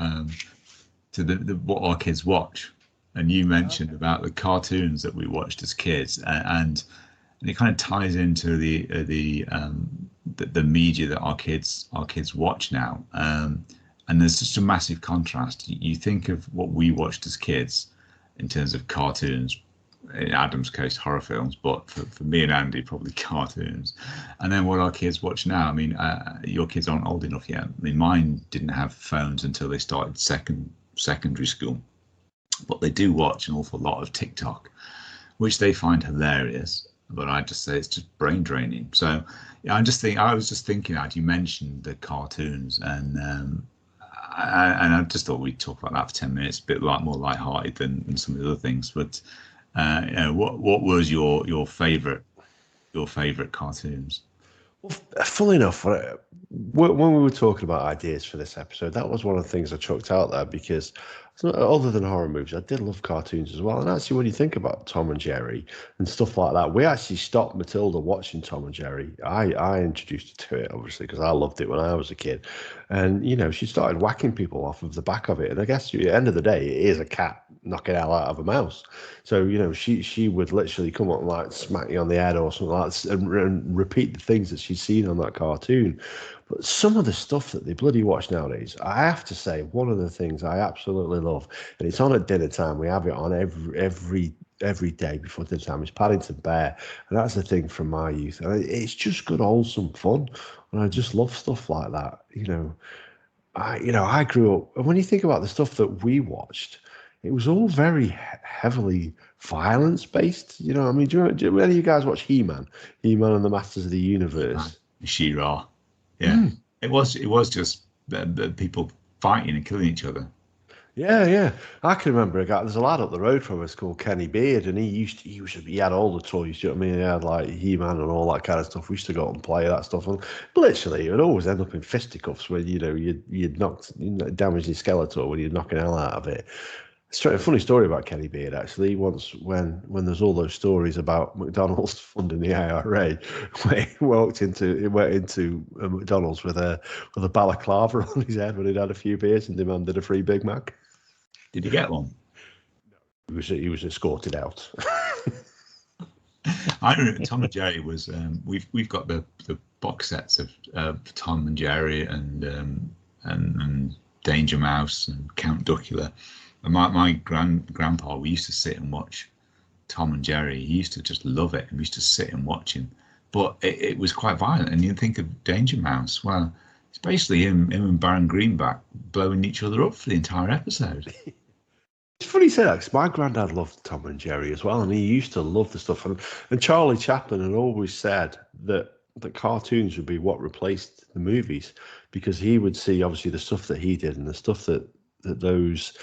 the what our kids watch. And you mentioned about the cartoons that we watched as kids, and it kind of ties into the media that our kids watch now. And there's such a massive contrast. You think of what we watched as kids in terms of cartoons, in Adam's case horror films, but for me and Andy probably cartoons, and then what our kids watch now. I mean, your kids aren't old enough yet. I mean, mine didn't have phones until they started secondary school, but they do watch an awful lot of TikTok, which they find hilarious, but I just say it's just brain draining. So yeah, I was just thinking, Ad, you mentioned the cartoons, and I just thought we'd talk about that for 10 minutes, a bit more lighthearted than some of the other things. But what was your favorite cartoons? Well, funnily enough, when we were talking about ideas for this episode, that was one of the things I chucked out there, because other than horror movies, I did love cartoons as well. And actually, when you think about Tom and Jerry and stuff like that, we actually stopped Matilda watching Tom and Jerry. I introduced her to it, obviously, because I loved it when I was a kid. And, she started whacking people off of the back of it. And I guess at the end of the day, it is a cat knocking hell out of a mouse. So, she would literally come up and like smack you on the head or something like that, and repeat the things that she'd seen on that cartoon. But some of the stuff that they bloody watch nowadays, I have to say, one of the things I absolutely love, and it's on at dinner time. We have it on every day before dinner time. It's Paddington Bear, and that's the thing from my youth. And it's just good, wholesome fun, and I just love stuff like that. I grew up, and when you think about the stuff that we watched, it was all very heavily violence based. You know what I mean? Do any of you guys watch He-Man? He-Man and the Masters of the Universe? She-Ra. Yeah. It was just people fighting and killing each other. Yeah. I can remember a guy. There's a lad up the road from us called Kenny Beard, and he had all the toys. Do you know what I mean? He had like He-Man and all that kind of stuff. We used to go out and play that stuff, and literally, it would always end up in fisticuffs when you'd damaged your skeleton when you're knocking hell out of it. It's a funny story about Kenny Beard actually. Once when there's all those stories about McDonald's funding the IRA, where he went into a McDonald's with a balaclava on his head when he'd had a few beers and demanded a free Big Mac. Did he get one? He was escorted out. I remember Tom and Jerry was. We've got the box sets of Tom and Jerry and Danger Mouse and Count Duckula. And my grandpa, we used to sit and watch Tom and Jerry. He used to just love it, and we used to sit and watch him. But it was quite violent. And you think of Danger Mouse. Well, it's basically him and Baron Greenback blowing each other up for the entire episode. It's funny you say that, because my granddad loved Tom and Jerry as well, and he used to love the stuff. And Charlie Chaplin had always said that cartoons would be what replaced the movies, because he would see obviously the stuff that he did and the stuff that those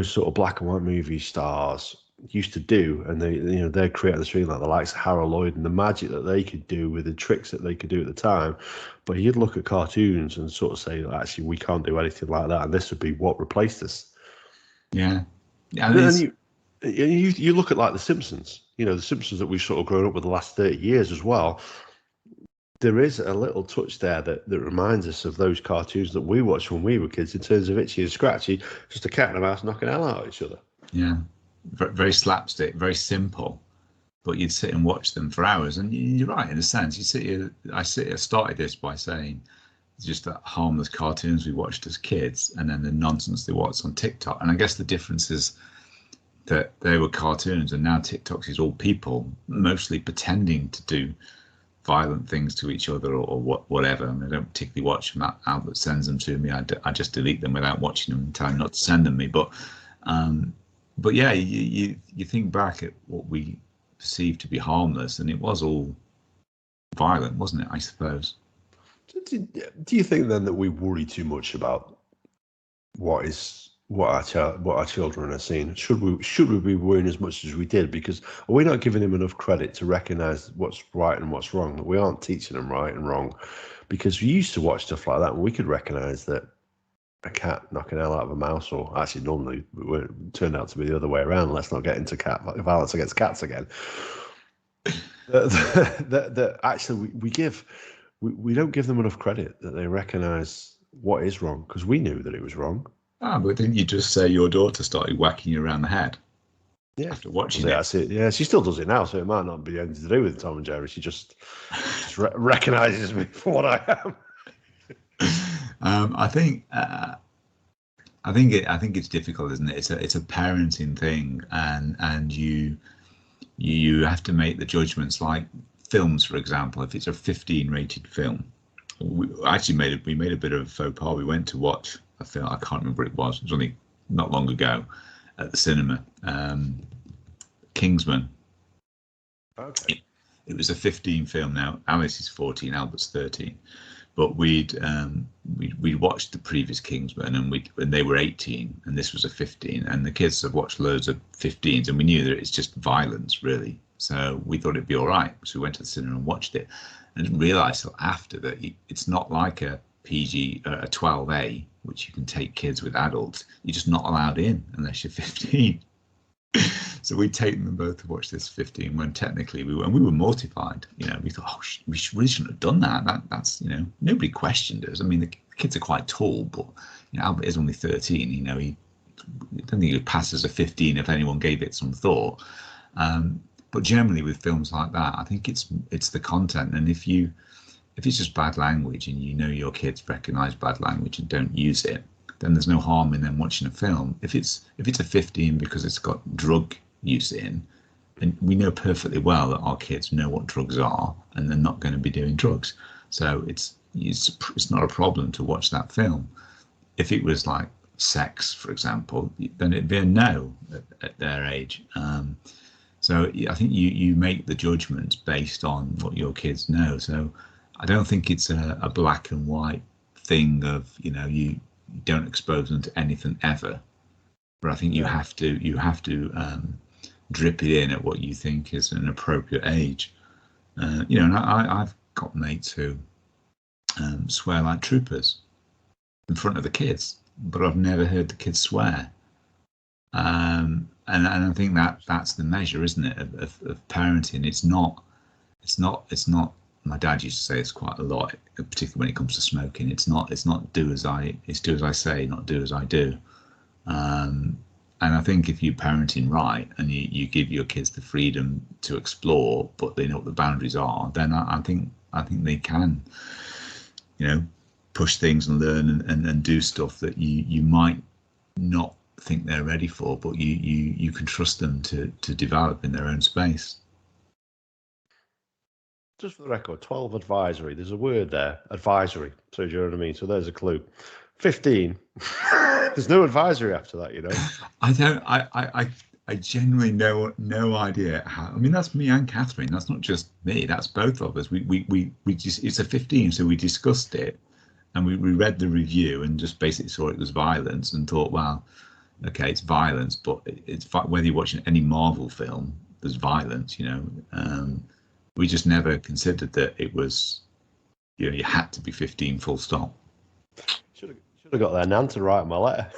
sort of black and white movie stars used to do, and they'd create on the screen like the likes of Harold Lloyd and the magic that they could do with the tricks that they could do at the time. But he'd look at cartoons and sort of say, actually, we can't do anything like that, and this would be what replaced us. Yeah. And you look at like the Simpsons, the Simpsons that we've sort of grown up with the last 30 years as well. There is a little touch there that reminds us of those cartoons that we watched when we were kids in terms of Itchy and Scratchy, just a cat and a mouse knocking hell out of each other. Yeah, very slapstick, very simple, but you'd sit and watch them for hours. And you're right, in a sense. I started this by saying just that harmless cartoons we watched as kids, and then the nonsense they watched on TikTok. And I guess the difference is that they were cartoons, and now TikTok is all people mostly pretending to do violent things to each other or whatever. I mean, I don't particularly watch them. Albert sends them to me. I just delete them without watching them and tell him not to send them me. But yeah, you think back at what we perceived to be harmless, and it was all violent, wasn't it? I suppose. Do you think then that we worry too much about what our children are seeing? Should we be worrying as much as we did? Because are we not giving them enough credit to recognise what's right and what's wrong? That we aren't teaching them right and wrong, because we used to watch stuff like that and we could recognise that a cat knocking hell out of a mouse, or actually normally it turned out to be the other way around. Let's not get into violence against cats again. That actually we don't give them enough credit that they recognise what is wrong, because we knew that it was wrong. But didn't you just say your daughter started whacking you around the head? Yeah. After watching it. Yeah, she still does it now, so it might not be anything to do with Tom and Jerry. She just recognises me for what I am. I think it's difficult, isn't it? It's a parenting thing, and you have to make the judgments. Like films, for example, if it's a 15 rated film, we made a bit of a faux pas. We went to watch a film, I can't remember what it was. It was only not long ago at the cinema. Kingsman. Okay. It was a 15 film. Now Alice is 14, Albert's 13. But we'd watched the previous Kingsman, and they were 18, and this was a 15, and the kids have watched loads of 15s, and we knew that it's just violence, really. So we thought it'd be all right. So we went to the cinema and watched it, and didn't realise till after that it's not like a PG, a 12A, which you can take kids with adults. You're just not allowed in unless you're 15. So we'd taken them both to watch this 15 when technically we were mortified. We thought, we really shouldn't have done that. That's nobody questioned us. I mean, the kids are quite tall, but Albert is only 13. I don't think he would pass as a 15 if anyone gave it some thought. But generally with films like that, I think it's the content, and if it's just bad language and your kids recognise bad language and don't use it, then there's no harm in them watching a film. If it's a 15 because it's got drug use in, and we know perfectly well that our kids know what drugs are and they're not going to be doing drugs, so it's not a problem to watch that film. if it was like sex, for example, then it'd be a no at their age. So I think you make the judgments based on what your kids know. So I don't think it's a black and white thing of, you don't expose them to anything ever. But I think you have to drip it in at what you think is an appropriate age. And I've got mates who swear like troopers in front of the kids, but I've never heard the kids swear. And I think that's the measure, isn't it, of parenting. It's not. My dad used to say this quite a lot, particularly when it comes to smoking. It's not do as I say, not do as I do. And I think if you're parenting right and you give your kids the freedom to explore, but they know what the boundaries are, then I think they can, push things and learn and do stuff that you might not think they're ready for, but you can trust them to develop in their own space. Just for the record, 12 advisory. There's a word there, advisory. So do you know what I mean? So there's a clue. 15. There's no advisory after that, I don't. I genuinely no idea how. I mean, that's me and Catherine. That's not just me. That's both of us. We just, it's a 15. So we discussed it, and we read the review and just basically saw it was violence and thought, well, okay, it's violence, but it's whether you're watching any Marvel film, there's violence. We just never considered that it was, you had to be 15 full stop. Should have got their nan to write my letter.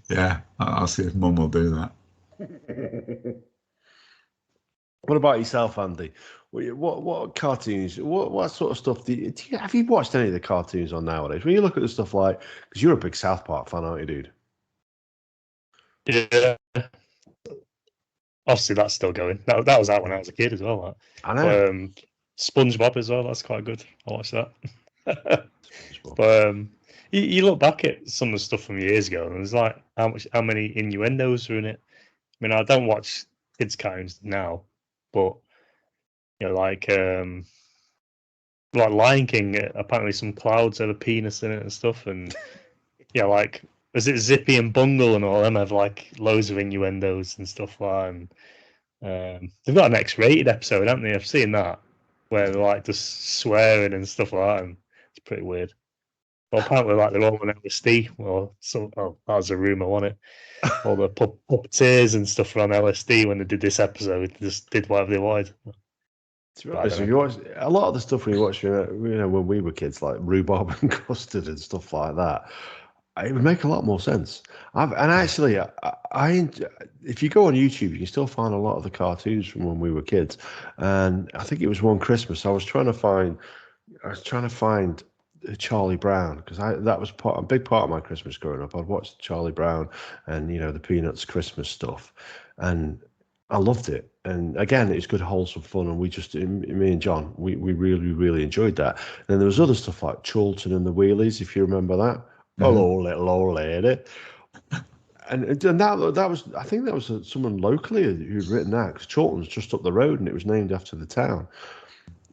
Yeah, I'll see if Mum will do that. What about yourself, Andy? What cartoons? What sort of stuff have you watched any of the cartoons on nowadays? When you look at the stuff like, because you're a big South Park fan, aren't you, dude? Yeah. Obviously, that's still going. That was out when I was a kid as well. Like. I know. SpongeBob as well. That's quite good. I watched that. But you look back at some of the stuff from years ago, and there's like how many innuendos are in it. I mean, I don't watch kids' cartoons now, but like Lion King. Apparently, some clouds have a penis in it and stuff, and like. Was it Zippy and Bungle and all them have like loads of innuendos and stuff like that. And they've got an X-rated episode, haven't they? I've seen that where they're like just swearing and stuff like that, and it's pretty weird. But apparently, like they're all on LSD. Well, that was a rumor, wasn't it? All the puppeteers and stuff were on LSD when they did this episode. They just did whatever they wanted. To be honest, if you watch a lot of the stuff we watched, when we were kids, like rhubarb and custard and stuff like that. It would make a lot more sense. If you go on YouTube, you can still find a lot of the cartoons from when we were kids. And I think it was one Christmas I was trying to find Charlie Brown, because that was a big part of my Christmas growing up. I'd watched Charlie Brown and the Peanuts Christmas stuff, and I loved it. And again, it's good, wholesome fun, and me and John, we really, really enjoyed that. And then there was other stuff like Chorlton and the Wheelies, if you remember that. Hello, little old lady. And that was, I think that was someone locally who'd written that, because Chorlton's just up the road and it was named after the town.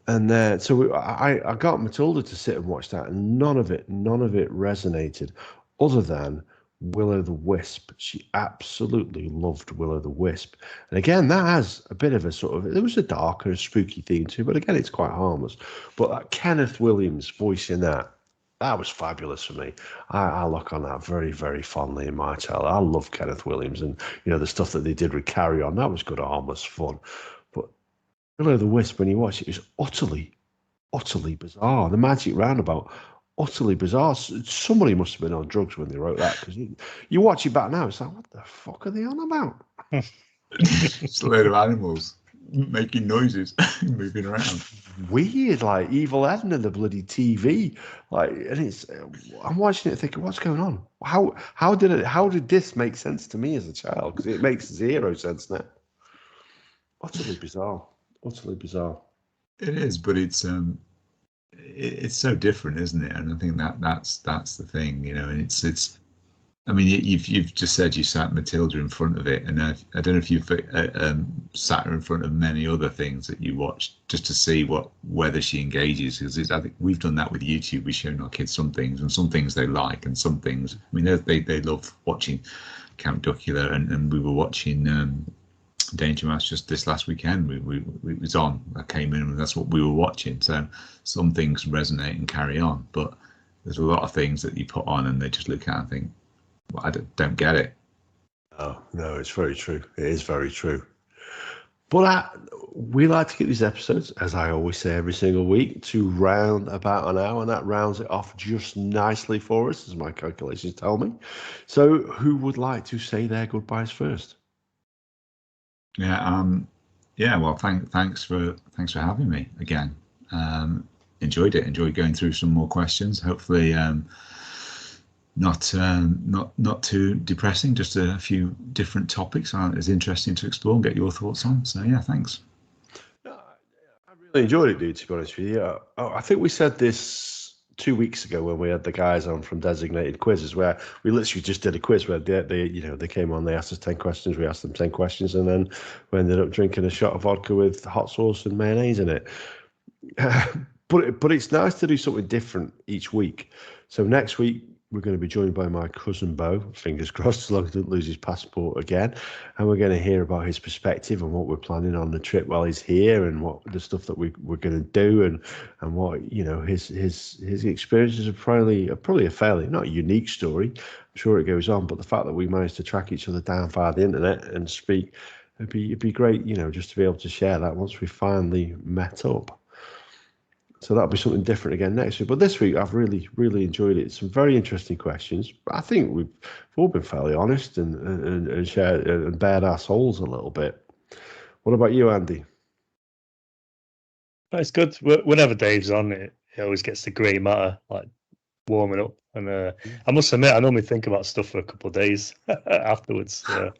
And so I got Matilda to sit and watch that, and none of it resonated, other than Will-O-the-Wisp. She absolutely loved Will-O-the-Wisp. And again, that has a bit of a sort of, there was a darker, spooky theme too, but again, it's quite harmless. But Kenneth Williams voicing that was fabulous for me. I look on that very, very fondly in my childhood. I love Kenneth Williams, and the stuff that they did with Carry On, that was good, harmless fun. But Will-O-the-Wisp, when you watch it, is utterly, utterly bizarre. The Magic Roundabout, utterly bizarre. Somebody must have been on drugs when they wrote that, because you watch it back now, it's like, what the fuck are they on about? It's a load of animals making noises, moving around. Weird, like Evil Ed and the bloody TV, and I'm watching it thinking, what's going on? How did this make sense to me as a child? Because it makes zero sense now. Utterly bizarre. It is, but it's so different, isn't it? And I think that's the thing, and it's I mean, you've just said you sat Matilda in front of it, and I don't know if you've sat her in front of many other things that you watch just to see whether she engages. Because I think we've done that with YouTube. We've shown our kids some things, and some things they like, and some things. I mean, they love watching Count Duckula, and we were watching Danger Mouse just this last weekend. It was on. I came in, and that's what we were watching. So some things resonate and carry on, but there's a lot of things that you put on, and they just look at and think, well, I don't get it. Oh, no, it's very true. It is very true. But we like to keep these episodes, as I always say every single week, to round about an hour, and that rounds it off just nicely for us, as my calculations tell me. So who would like to say their goodbyes first? Yeah, well, thanks for having me again. Enjoyed it. Enjoyed going through some more questions. Hopefully, not too depressing. Just a few different topics. It's interesting to explore and get your thoughts on. So yeah, thanks. I really enjoyed it, dude. To be honest with you, I think we said this 2 weeks ago when we had the guys on from Designated Quizzes, where we literally just did a quiz where they came on, they asked us 10 questions, we asked them 10 questions, and then we ended up drinking a shot of vodka with hot sauce and mayonnaise in it. But it's nice to do something different each week. So next week we're going to be joined by my cousin Bo, fingers crossed, as long as he doesn't lose his passport again. And we're going to hear about his perspective and what we're planning on the trip while he's here, and what the stuff that we're going to do, and what his experiences are probably a fairly not a unique story. I'm sure it goes on, but the fact that we managed to track each other down via the internet and speak, it'd be great, just to be able to share that once we finally met up. So that'll be something different again next week. But this week, I've really, really enjoyed it. Some very interesting questions. I think we've all been fairly honest and shared and bared our souls a little bit. What about you, Andy? It's good. Whenever Dave's on, it always gets the grey matter, like warming up. And I must admit, I normally think about stuff for a couple of days afterwards. So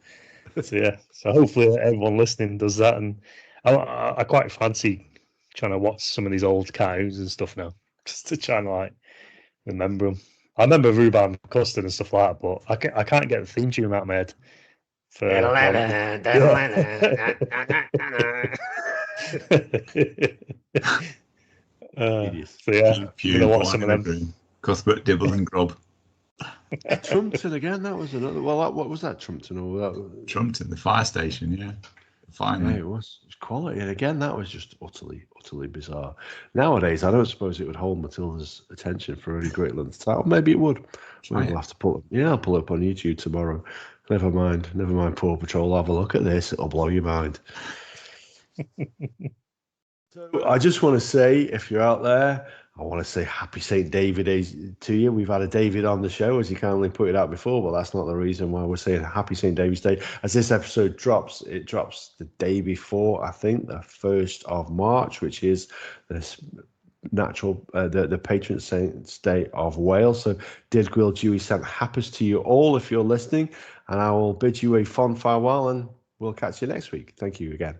yeah. So hopefully everyone listening does that. And I quite fancy trying to watch some of these old cartoons and stuff now, just to try and remember them. I remember Rhubarb Custard and stuff like that, but I can't get the theme tune out of my head. So yeah, watch some of them. Cuthbert, Dibble, and Grub. Trumpton again. That was another. Well, what was that? Trumpton Trumpton, the fire station. Yeah. Finally. Yeah, it was quality, and again, that was just utterly bizarre. Nowadays, I don't suppose it would hold Matilda's attention for any Greatland title. Maybe it would. We'll have to pull it. Yeah, I'll pull it up on YouTube tomorrow. Never mind, Paw Patrol. I'll have a look at this. It'll blow your mind. So I just want to say, if you're out there, I want to say happy St. David Day to you. We've had a David on the show, as you kindly put it out before, but that's not the reason why we're saying happy St. David's Day. As this episode drops, it drops the day before, I think, the 1st of March, which is this the patron saint's day of Wales. So Did Gwyl Dewi Sant Hapus to you all if you're listening, and I will bid you a fond farewell, and we'll catch you next week. Thank you again.